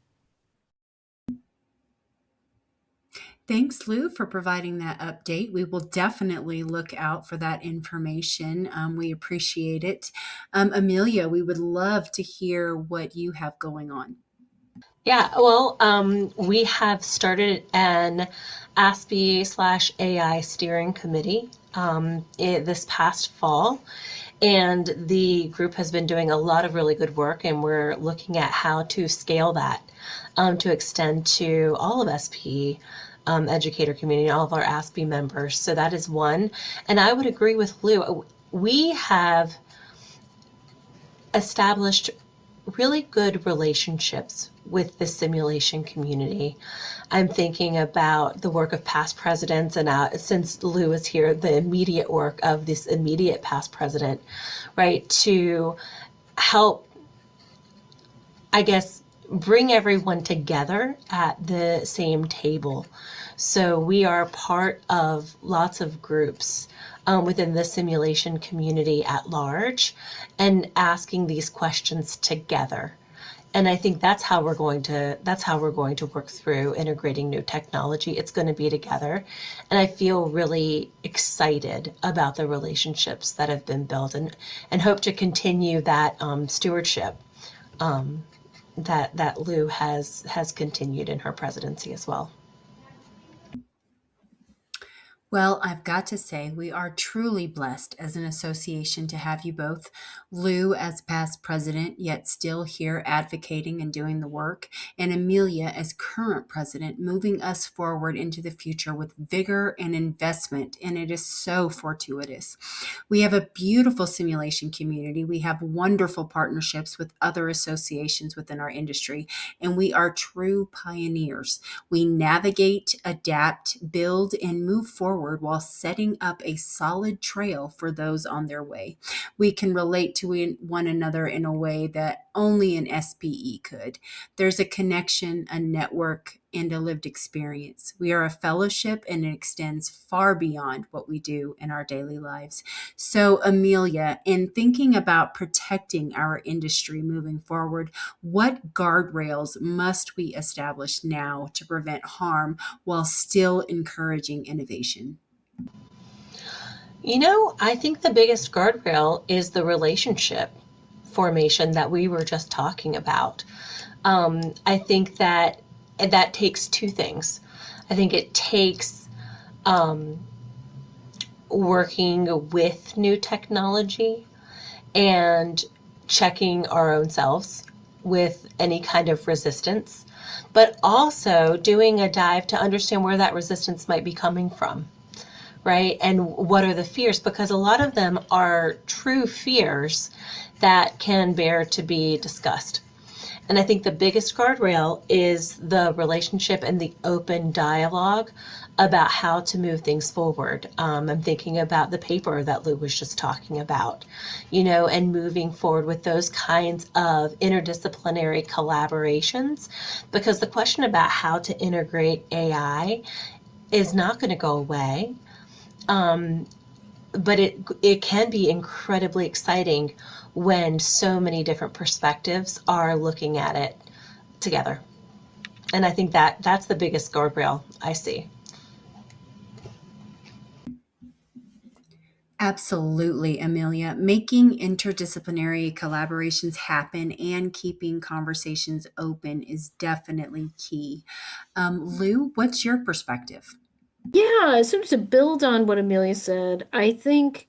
Thanks, Lou, for providing that update. We will definitely look out for that information. We appreciate it. Amelia, we would love to hear what you have going on. Yeah, well, we have started an ASPE/AI steering committee this past fall, and the group has been doing a lot of really good work, and we're looking at how to scale that to extend to all of SPE educator community, all of our ASPE members. So that is one. And I would agree with Lou. We have established really good relationships with the simulation community. I'm thinking about the work of past presidents, and since Lou is here, the immediate work of this immediate past president, right, to help, I guess, bring everyone together at the same table. So we are part of lots of groups within the simulation community at large and asking these questions together. And I think that's how we're going to work through integrating new technology. It's going to be together. And I feel really excited about the relationships that have been built, and hope to continue that stewardship that Lou has continued in her presidency as well. Well, I've got to say, we are truly blessed as an association to have you both. Lou as past president, yet still here advocating and doing the work, and Amelia as current president, moving us forward into the future with vigor and investment. And it is so fortuitous. We have a beautiful simulation community. We have wonderful partnerships with other associations within our industry, and we are true pioneers. We navigate, adapt, build, and move forward while setting up a solid trail for those on their way. We can relate to one another in a way that only an SPE could. There's a connection, a network, and a lived experience. We are a fellowship, and it extends far beyond what we do in our daily lives. So, Amelia, in thinking about protecting our industry moving forward, what guardrails must we establish now to prevent harm while still encouraging innovation? I think the biggest guardrail is the relationship formation that we were just talking about. I think that takes two things. I think it takes working with new technology and checking our own selves with any kind of resistance, but also doing a dive to understand where that resistance might be coming from, right? And what are the fears? Because a lot of them are true fears that can bear to be discussed. And I think the biggest guardrail is the relationship and the open dialogue about how to move things forward. I'm thinking about the paper that Lou was just talking about, and moving forward with those kinds of interdisciplinary collaborations, because the question about how to integrate AI is not going to go away. But it can be incredibly exciting when so many different perspectives are looking at it together. And I think that's the biggest guardrail I see. Absolutely, Amelia. Making interdisciplinary collaborations happen and keeping conversations open is definitely key. Lou, what's your perspective? Yeah, sort of to build on what Amelia said, I think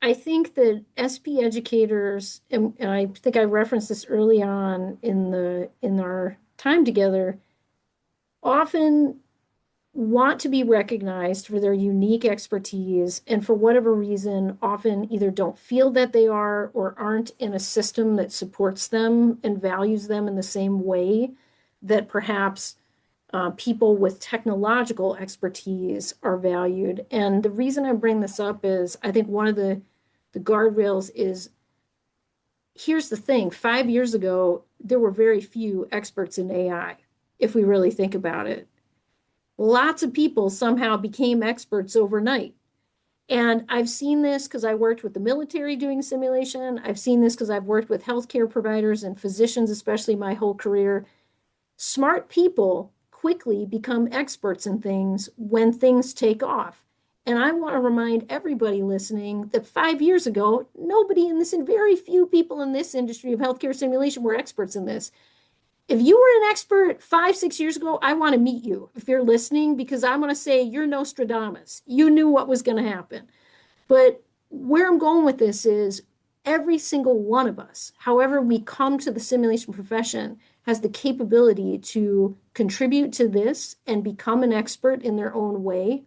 that SP educators, and I think I referenced this early on in our time together, often want to be recognized for their unique expertise, and for whatever reason, often either don't feel that they are or aren't in a system that supports them and values them in the same way that perhaps people with technological expertise are valued. And the reason I bring this up is I think one of the guardrails is, here's the thing, 5 years ago, there were very few experts in AI, if we really think about it. Lots of people somehow became experts overnight. And I've seen this because I worked with the military doing simulation. I've seen this because I've worked with healthcare providers and physicians, especially my whole career. Smart people quickly become experts in things when things take off. And I want to remind everybody listening that 5 years ago, nobody in this, and very few people in this industry of healthcare simulation were experts in this. If you were an expert 5, 6 years ago, I want to meet you if you're listening, because I'm going to say you're Nostradamus. You knew what was going to happen. But where I'm going with this is every single one of us, however we come to the simulation profession, has the capability to contribute to this and become an expert in their own way.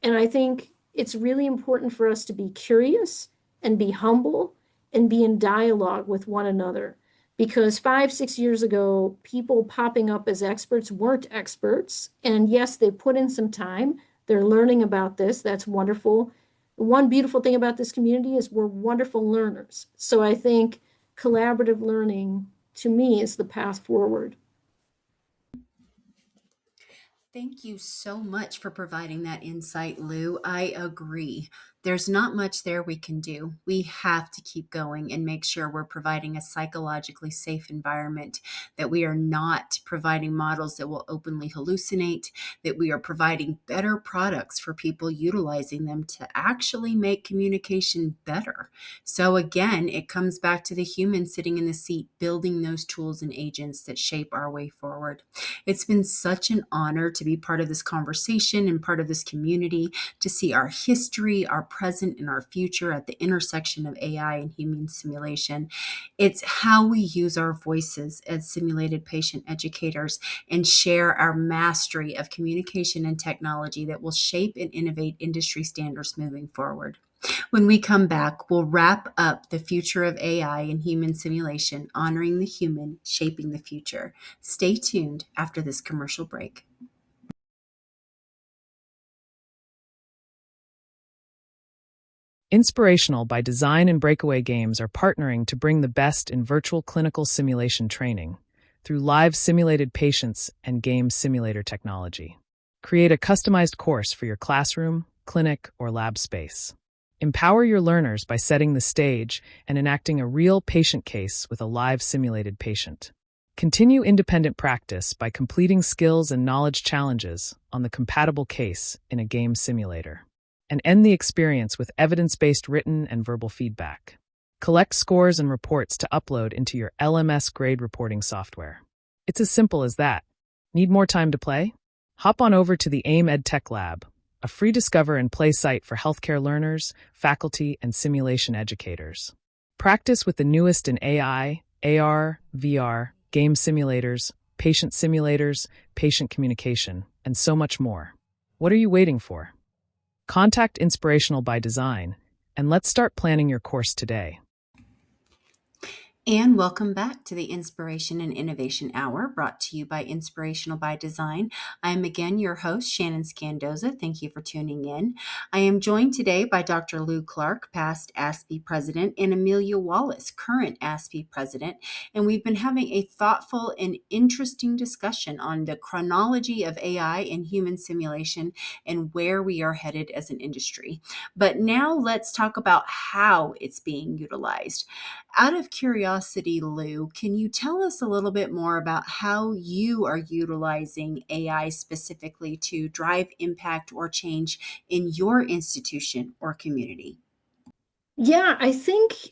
And I think it's really important for us to be curious and be humble and be in dialogue with one another. Because 5, 6 years ago, people popping up as experts weren't experts. And yes, they put in some time. They're learning about this. That's wonderful. One beautiful thing about this community is we're wonderful learners. So I think collaborative learning, to me, is the path forward. Thank you so much for providing that insight, Lou. I agree. There's not much there we can do. We have to keep going and make sure we're providing a psychologically safe environment, that we are not providing models that will openly hallucinate, that we are providing better products for people utilizing them to actually make communication better. So again, it comes back to the human sitting in the seat, building those tools and agents that shape our way forward. It's been such an honor to be part of this conversation and part of this community, to see our history, our present, and our future at the intersection of AI and human simulation. It's how we use our voices as simulated patient educators and share our mastery of communication and technology that will shape and innovate industry standards moving forward. When we come back, we'll wrap up the future of AI and human simulation, honoring the human, shaping the future. Stay tuned after this commercial break. Inspirational by Design and Breakaway Games are partnering to bring the best in virtual clinical simulation training through live simulated patients and game simulator technology. Create a customized course for your classroom, clinic, or lab space. Empower your learners by setting the stage and enacting a real patient case with a live simulated patient. Continue independent practice by completing skills and knowledge challenges on the compatible case in a game simulator. And end the experience with evidence-based written and verbal feedback. Collect scores and reports to upload into your LMS grade reporting software. It's as simple as that. Need more time to play? Hop on over to the AIM EdTech Lab, a free discover and play site for healthcare learners, faculty, and simulation educators. Practice with the newest in AI, AR, VR, game simulators, patient communication, and so much more. What are you waiting for? Contact Inspirational by Design, and let's start planning your course today. And welcome back to the Inspiration and Innovation Hour, brought to you by Inspirational by Design. I am again your host, Shannon Scandoza. Thank you for tuning in. I am joined today by Dr. Lou Clark, past ASPE President, and Amelia Wallace, current ASPE President. And we've been having a thoughtful and interesting discussion on the chronology of AI and human simulation and where we are headed as an industry. But now let's talk about how it's being utilized. Out of curiosity, Lou, can you tell us a little bit more about how you are utilizing AI specifically to drive impact or change in your institution or community? Yeah, I think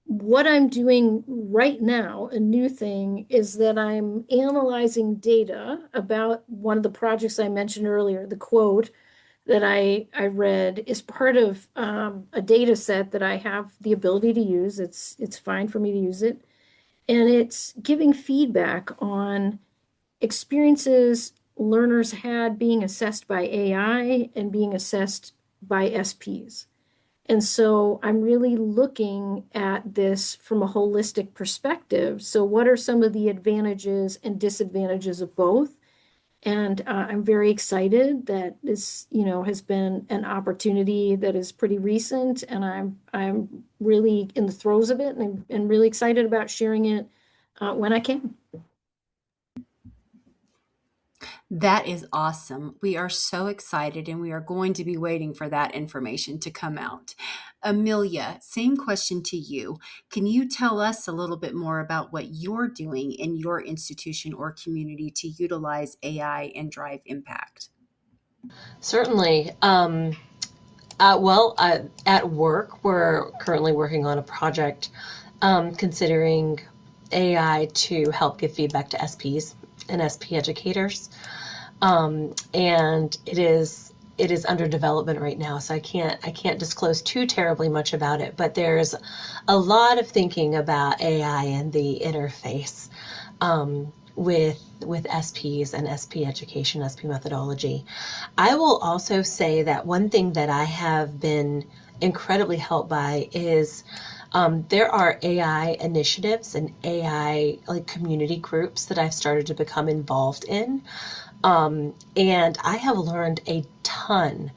what I'm doing right now, a new thing, is that I'm analyzing data about one of the projects I mentioned earlier. The quote that I read is part of a data set that I have the ability to use. It's fine for me to use it. And it's giving feedback on experiences learners had being assessed by AI and being assessed by SPs. And so I'm really looking at this from a holistic perspective. So what are some of the advantages and disadvantages of both? And I'm very excited that this, has been an opportunity that is pretty recent, and I'm really in the throes of it, and really excited about sharing it when I can. That is awesome. We are so excited and we are going to be waiting for that information to come out. Amelia, same question to you. Can you tell us a little bit more about what you're doing in your institution or community to utilize AI and drive impact? Certainly. At work, we're currently working on a project considering AI to help give feedback to SPs and SP educators. And it is under development right now, so I can't disclose too terribly much about it. But there's a lot of thinking about AI and the interface with SPs and SP education, SP methodology. I will also say that one thing that I have been incredibly helped by is there are AI initiatives and AI like community groups that I've started to become involved in. And I have learned a ton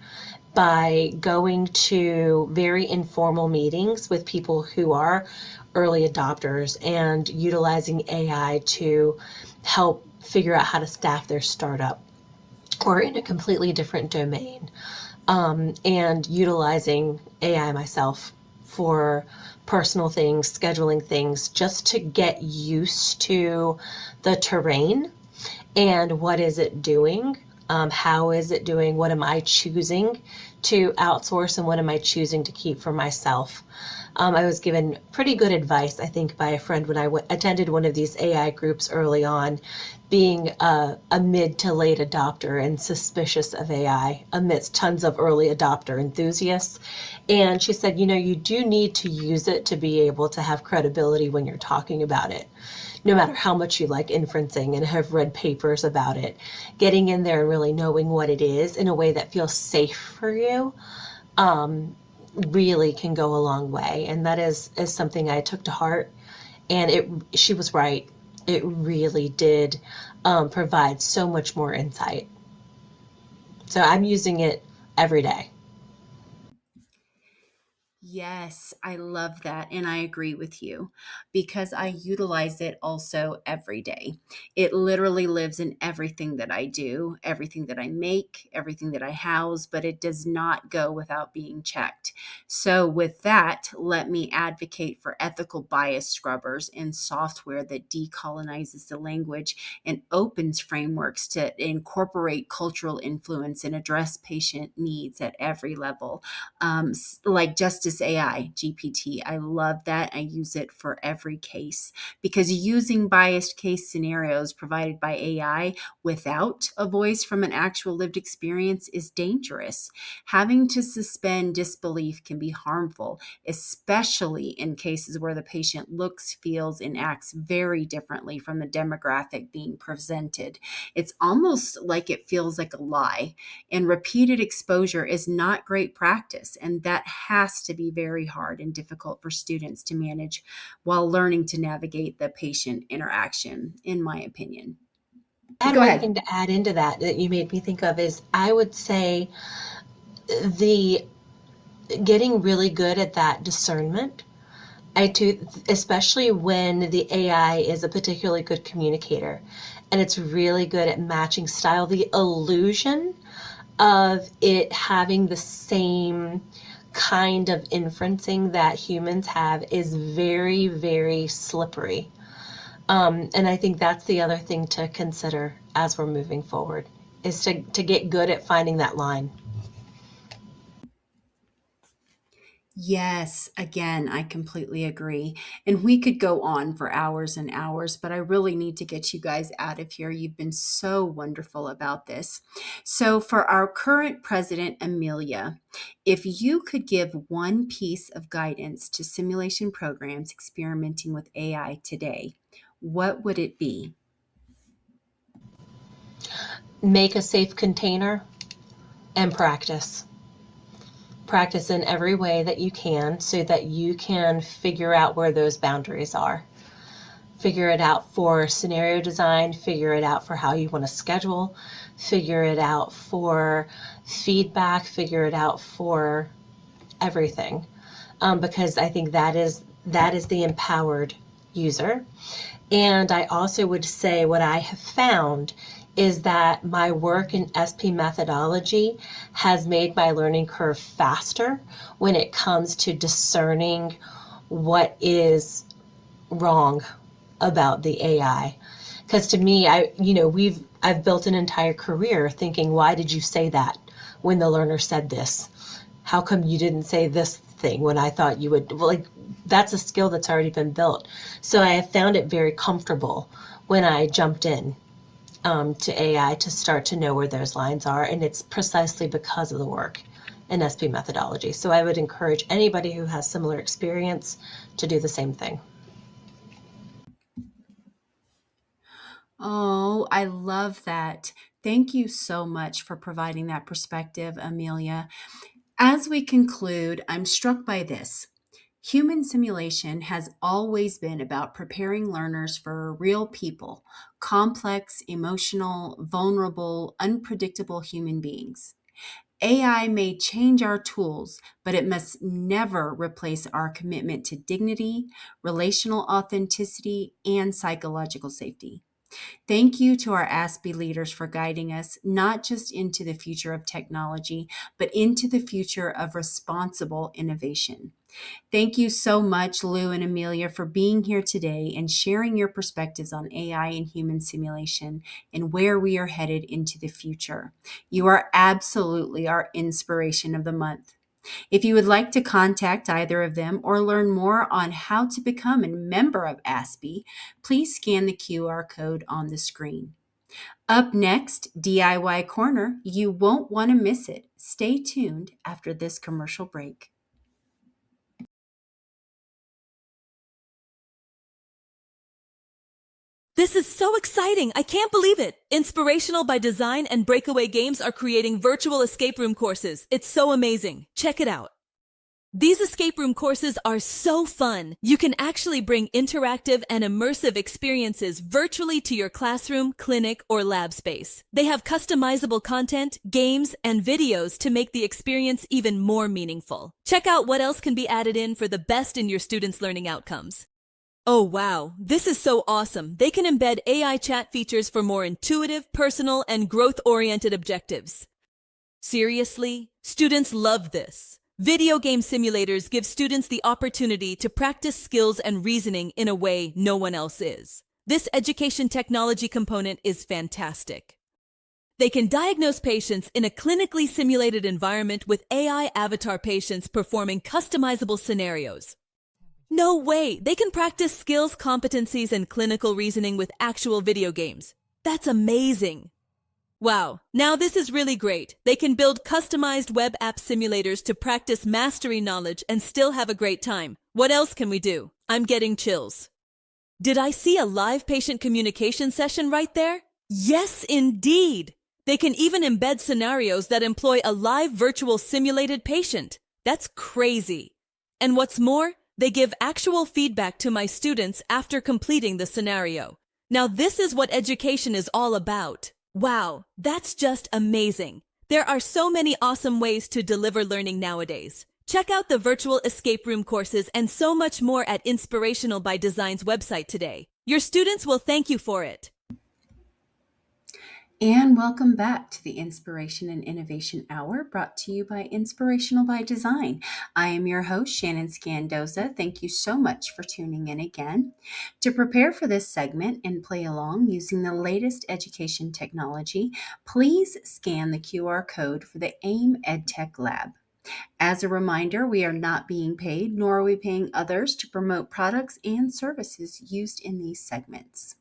by going to very informal meetings with people who are early adopters and utilizing AI to help figure out how to staff their startup or in a completely different domain, and utilizing AI myself for personal things, scheduling things, just to get used to the terrain and what is it doing, how is it doing, what am I choosing to outsource and what am I choosing to keep for myself. I was given pretty good advice, I think, by a friend when I attended one of these AI groups early on, being a mid to late adopter and suspicious of AI amidst tons of early adopter enthusiasts. And she said, you do need to use it to be able to have credibility when you're talking about it. No matter how much you like inferencing and have read papers about it, getting in there and really knowing what it is in a way that feels safe for you really can go a long way. And that is something I took to heart. And she was right. It really did provide so much more insight. So I'm using it every day. Yes, I love that. And I agree with you because I utilize it also every day. It literally lives in everything that I do, everything that I make, everything that I house, but it does not go without being checked. So, with that, let me advocate for ethical bias scrubbers and software that decolonizes the language and opens frameworks to incorporate cultural influence and address patient needs at every level, like Justice AI GPT. I love that. I use it for every case because using biased case scenarios provided by AI without a voice from an actual lived experience is dangerous. Having to suspend disbelief can be harmful, especially in cases where the patient looks, feels, and acts very differently from the demographic being presented. It's almost like it feels like a lie, and repeated exposure is not great practice. And that has to be very hard and difficult for students to manage while learning to navigate the patient interaction, in my opinion. I had Go one ahead. thing to add into that you made me think of is I would say the getting really good at that discernment. I too, especially when the AI is a particularly good communicator and it's really good at matching style, the illusion of it having the same kind of inferencing that humans have is very, very slippery. And I think that's the other thing to consider as we're moving forward is to get good at finding that line. Yes, again, I completely agree. And we could go on for hours and hours, but I really need to get you guys out of here. You've been so wonderful about this. So, for our current president, Amelia, if you could give one piece of guidance to simulation programs experimenting with AI today, what would it be? Make a safe container and practice. Practice in every way that you can so that you can figure out where those boundaries are. Figure it out for scenario design, figure it out for how you want to schedule, figure it out for feedback, figure it out for everything. Because I think that is the empowered user. And I also would say what I have found is that my work in SP methodology has made my learning curve faster when it comes to discerning what is wrong about the AI. Because to me, I've built an entire career thinking, why did you say that when the learner said this? How come you didn't say this thing when I thought you would? Well, like, that's a skill that's already been built. So I have found it very comfortable when I jumped in to AI to start to know where those lines are, and it's precisely because of the work in SP methodology. So I would encourage anybody who has similar experience to do the same thing. Oh, I love that. Thank you so much for providing that perspective, Amelia. As we conclude, I'm struck by this. Human simulation has always been about preparing learners for real people, complex, emotional, vulnerable, unpredictable human beings. AI may change our tools, but it must never replace our commitment to dignity, relational authenticity, and psychological safety. Thank you to our ASPE leaders for guiding us not just into the future of technology, but into the future of responsible innovation. Thank you so much, Lou and Amelia, for being here today and sharing your perspectives on AI and human simulation and where we are headed into the future. You are absolutely our inspiration of the month. If you would like to contact either of them or learn more on how to become a member of ASPE, please scan the QR code on the screen. Up next, DIY Corner. You won't want to miss it. Stay tuned after this commercial break. This is so exciting! I can't believe it! Inspirational by Design and Breakaway Games are creating virtual escape room courses. It's so amazing. Check it out. These escape room courses are so fun. You can actually bring interactive and immersive experiences virtually to your classroom, clinic, or lab space. They have customizable content, games, and videos to make the experience even more meaningful. Check out what else can be added in for the best in your students' learning outcomes. Oh wow, this is so awesome. They can embed AI chat features for more intuitive, personal, and growth-oriented objectives. Seriously, students love this. Video game simulators give students the opportunity to practice skills and reasoning in a way no one else is. This education technology component is fantastic. They can diagnose patients in a clinically simulated environment with AI avatar patients performing customizable scenarios. No way! They can practice skills, competencies, and clinical reasoning with actual video games. That's amazing! Wow, now this is really great. They can build customized web app simulators to practice mastery knowledge and still have a great time. What else can we do? I'm getting chills. Did I see a live patient communication session right there? Yes, indeed! They can even embed scenarios that employ a live virtual simulated patient. That's crazy. And what's more, they give actual feedback to my students after completing the scenario. Now this is what education is all about. Wow, that's just amazing. There are so many awesome ways to deliver learning nowadays. Check out the virtual escape room courses and so much more at Inspirational by Design's website today. Your students will thank you for it. And welcome back to the Inspiration and Innovation Hour, brought to you by Inspirational by Design. I am your host, Shannon Scandoza. Thank you so much for tuning in again. To prepare for this segment and play along using the latest education technology, please scan the QR code for the AIM EdTech Lab. As a reminder, we are not being paid, nor are we paying others to promote products and services used in these segments.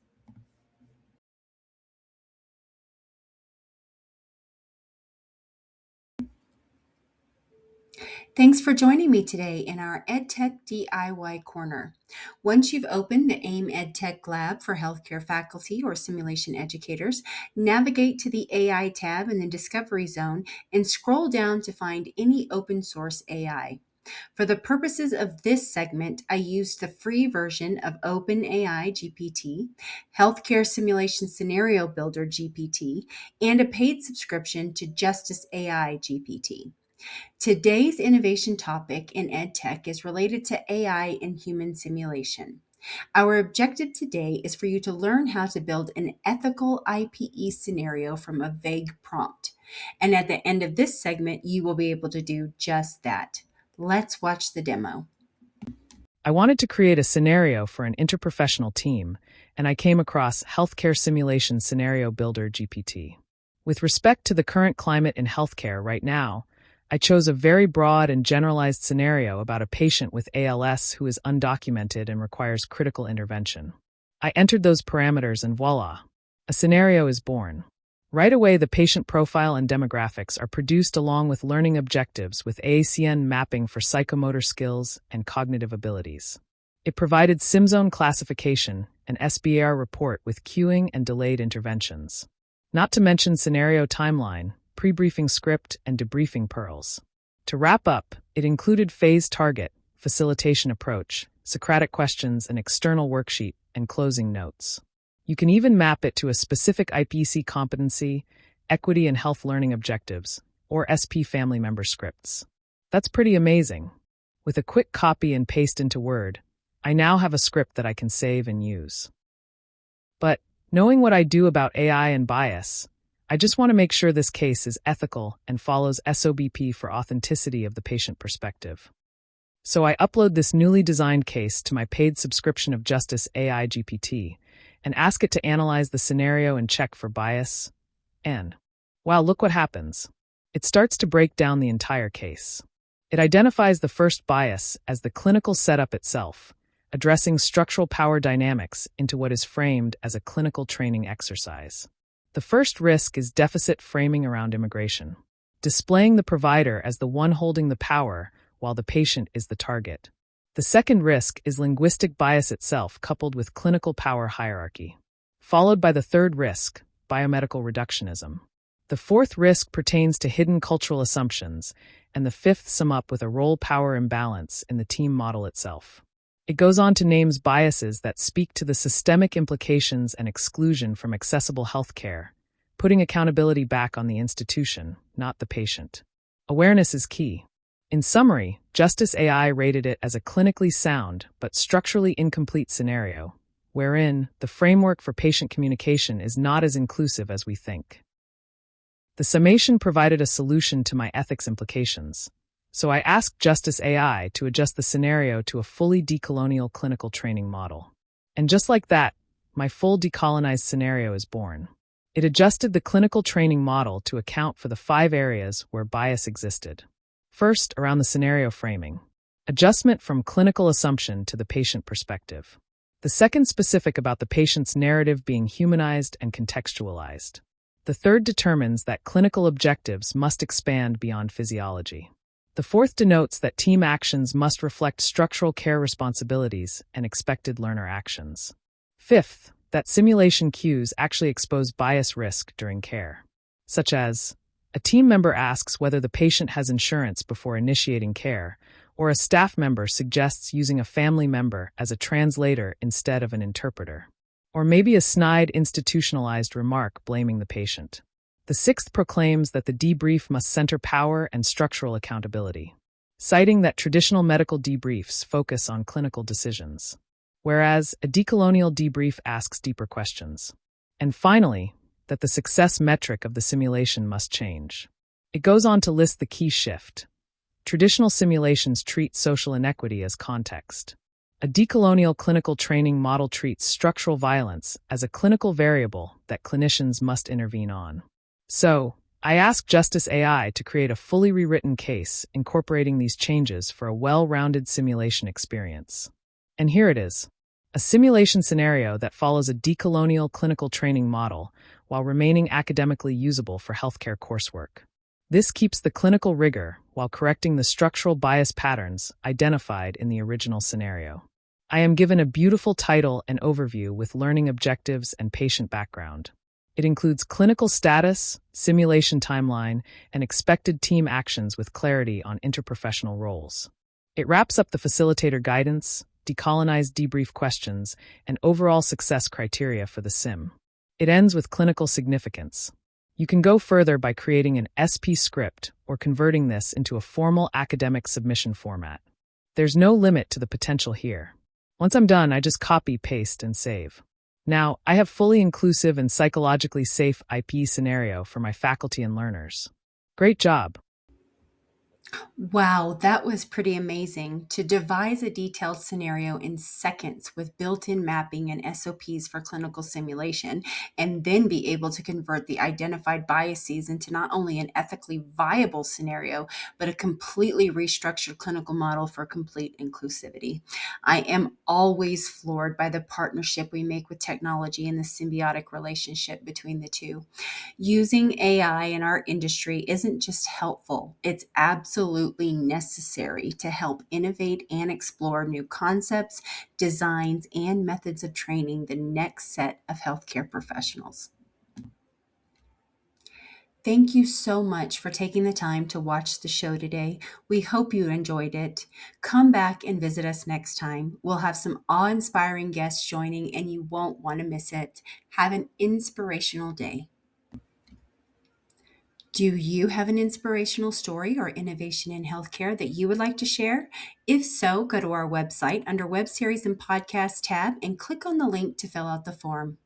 Thanks for joining me today in our EdTech DIY Corner. Once you've opened the AIM EdTech Lab for healthcare faculty or simulation educators, navigate to the AI tab in the Discovery Zone and scroll down to find any open source AI. For the purposes of this segment, I used the free version of OpenAI GPT, Healthcare Simulation Scenario Builder GPT, and a paid subscription to Justice AI GPT. Today's innovation topic in EdTech is related to AI and human simulation. Our objective today is for you to learn how to build an ethical IPE scenario from a vague prompt. And at the end of this segment, you will be able to do just that. Let's watch the demo. I wanted to create a scenario for an interprofessional team, and I came across Healthcare Simulation Scenario Builder GPT. With respect to the current climate in healthcare right now, I chose a very broad and generalized scenario about a patient with ALS who is undocumented and requires critical intervention. I entered those parameters and voila, a scenario is born. Right away, the patient profile and demographics are produced along with learning objectives with ASEAN mapping for psychomotor skills and cognitive abilities. It provided SimZone classification and SBAR report with queuing and delayed interventions. Not to mention scenario timeline, pre-briefing script, and debriefing pearls. To wrap up, it included phase target, facilitation approach, Socratic questions, an external worksheet, and closing notes. You can even map it to a specific IPC competency, equity and health learning objectives, or SP family member scripts. That's pretty amazing. With a quick copy and paste into Word, I now have a script that I can save and use. But, knowing what I do about AI and bias, I just want to make sure this case is ethical and follows SOBP for authenticity of the patient perspective. So I upload this newly designed case to my paid subscription of Justice AI GPT and ask it to analyze the scenario and check for bias. And, wow, look what happens. It starts to break down the entire case. It identifies the first bias as the clinical setup itself, addressing structural power dynamics into what is framed as a clinical training exercise. The first risk is deficit framing around immigration, displaying the provider as the one holding the power while the patient is the target. The second risk is linguistic bias itself coupled with clinical power hierarchy, followed by the third risk, biomedical reductionism. The fourth risk pertains to hidden cultural assumptions, and the fifth sum up with a role-power imbalance in the team model itself. It goes on to names biases that speak to the systemic implications and exclusion from accessible healthcare, putting accountability back on the institution, not the patient. Awareness is key. In summary, Justice AI rated it as a clinically sound but structurally incomplete scenario, wherein the framework for patient communication is not as inclusive as we think. The summation provided a solution to my ethics implications, so I asked Justice AI to adjust the scenario to a fully decolonial clinical training model. And just like that, my full decolonized scenario is born. It adjusted the clinical training model to account for the 5 areas where bias existed. First, around the scenario framing. Adjustment from clinical assumption to the patient perspective. The second, specific about the patient's narrative being humanized and contextualized. The third determines that clinical objectives must expand beyond physiology. The fourth denotes that team actions must reflect structural care responsibilities and expected learner actions. Fifth, that simulation cues actually expose bias risk during care, such as a team member asks whether the patient has insurance before initiating care, or a staff member suggests using a family member as a translator instead of an interpreter. Or maybe a snide institutionalized remark blaming the patient. The sixth proclaims that the debrief must center power and structural accountability, citing that traditional medical debriefs focus on clinical decisions, whereas a decolonial debrief asks deeper questions. And finally, that the success metric of the simulation must change. It goes on to list the key shift. Traditional simulations treat social inequity as context. A decolonial clinical training model treats structural violence as a clinical variable that clinicians must intervene on. So, I asked Justice AI to create a fully rewritten case incorporating these changes for a well-rounded simulation experience. And here it is. A simulation scenario that follows a decolonial clinical training model while remaining academically usable for healthcare coursework. This keeps the clinical rigor while correcting the structural bias patterns identified in the original scenario. I am given a beautiful title and overview with learning objectives and patient background. It includes clinical status, simulation timeline, and expected team actions with clarity on interprofessional roles. It wraps up the facilitator guidance, decolonized debrief questions, and overall success criteria for the sim. It ends with clinical significance. You can go further by creating an SP script or converting this into a formal academic submission format. There's no limit to the potential here. Once I'm done, I just copy, paste, and save. Now, I have fully inclusive and psychologically safe IP scenario for my faculty and learners. Great job. Wow, that was pretty amazing. To devise a detailed scenario in seconds with built in mapping and SOPs for clinical simulation, and then be able to convert the identified biases into not only an ethically viable scenario, but a completely restructured clinical model for complete inclusivity. I am always floored by the partnership we make with technology and the symbiotic relationship between the two. Using AI in our industry isn't just helpful, it's absolutely necessary to help innovate and explore new concepts, designs, and methods of training the next set of healthcare professionals. Thank you so much for taking the time to watch the show today. We hope you enjoyed it. Come back and visit us next time. We'll have some awe inspiring guests joining, and you won't want to miss it. Have an inspirational day. Do you have an inspirational story or innovation in healthcare that you would like to share? If so, go to our website under Web Series and Podcast tab and click on the link to fill out the form.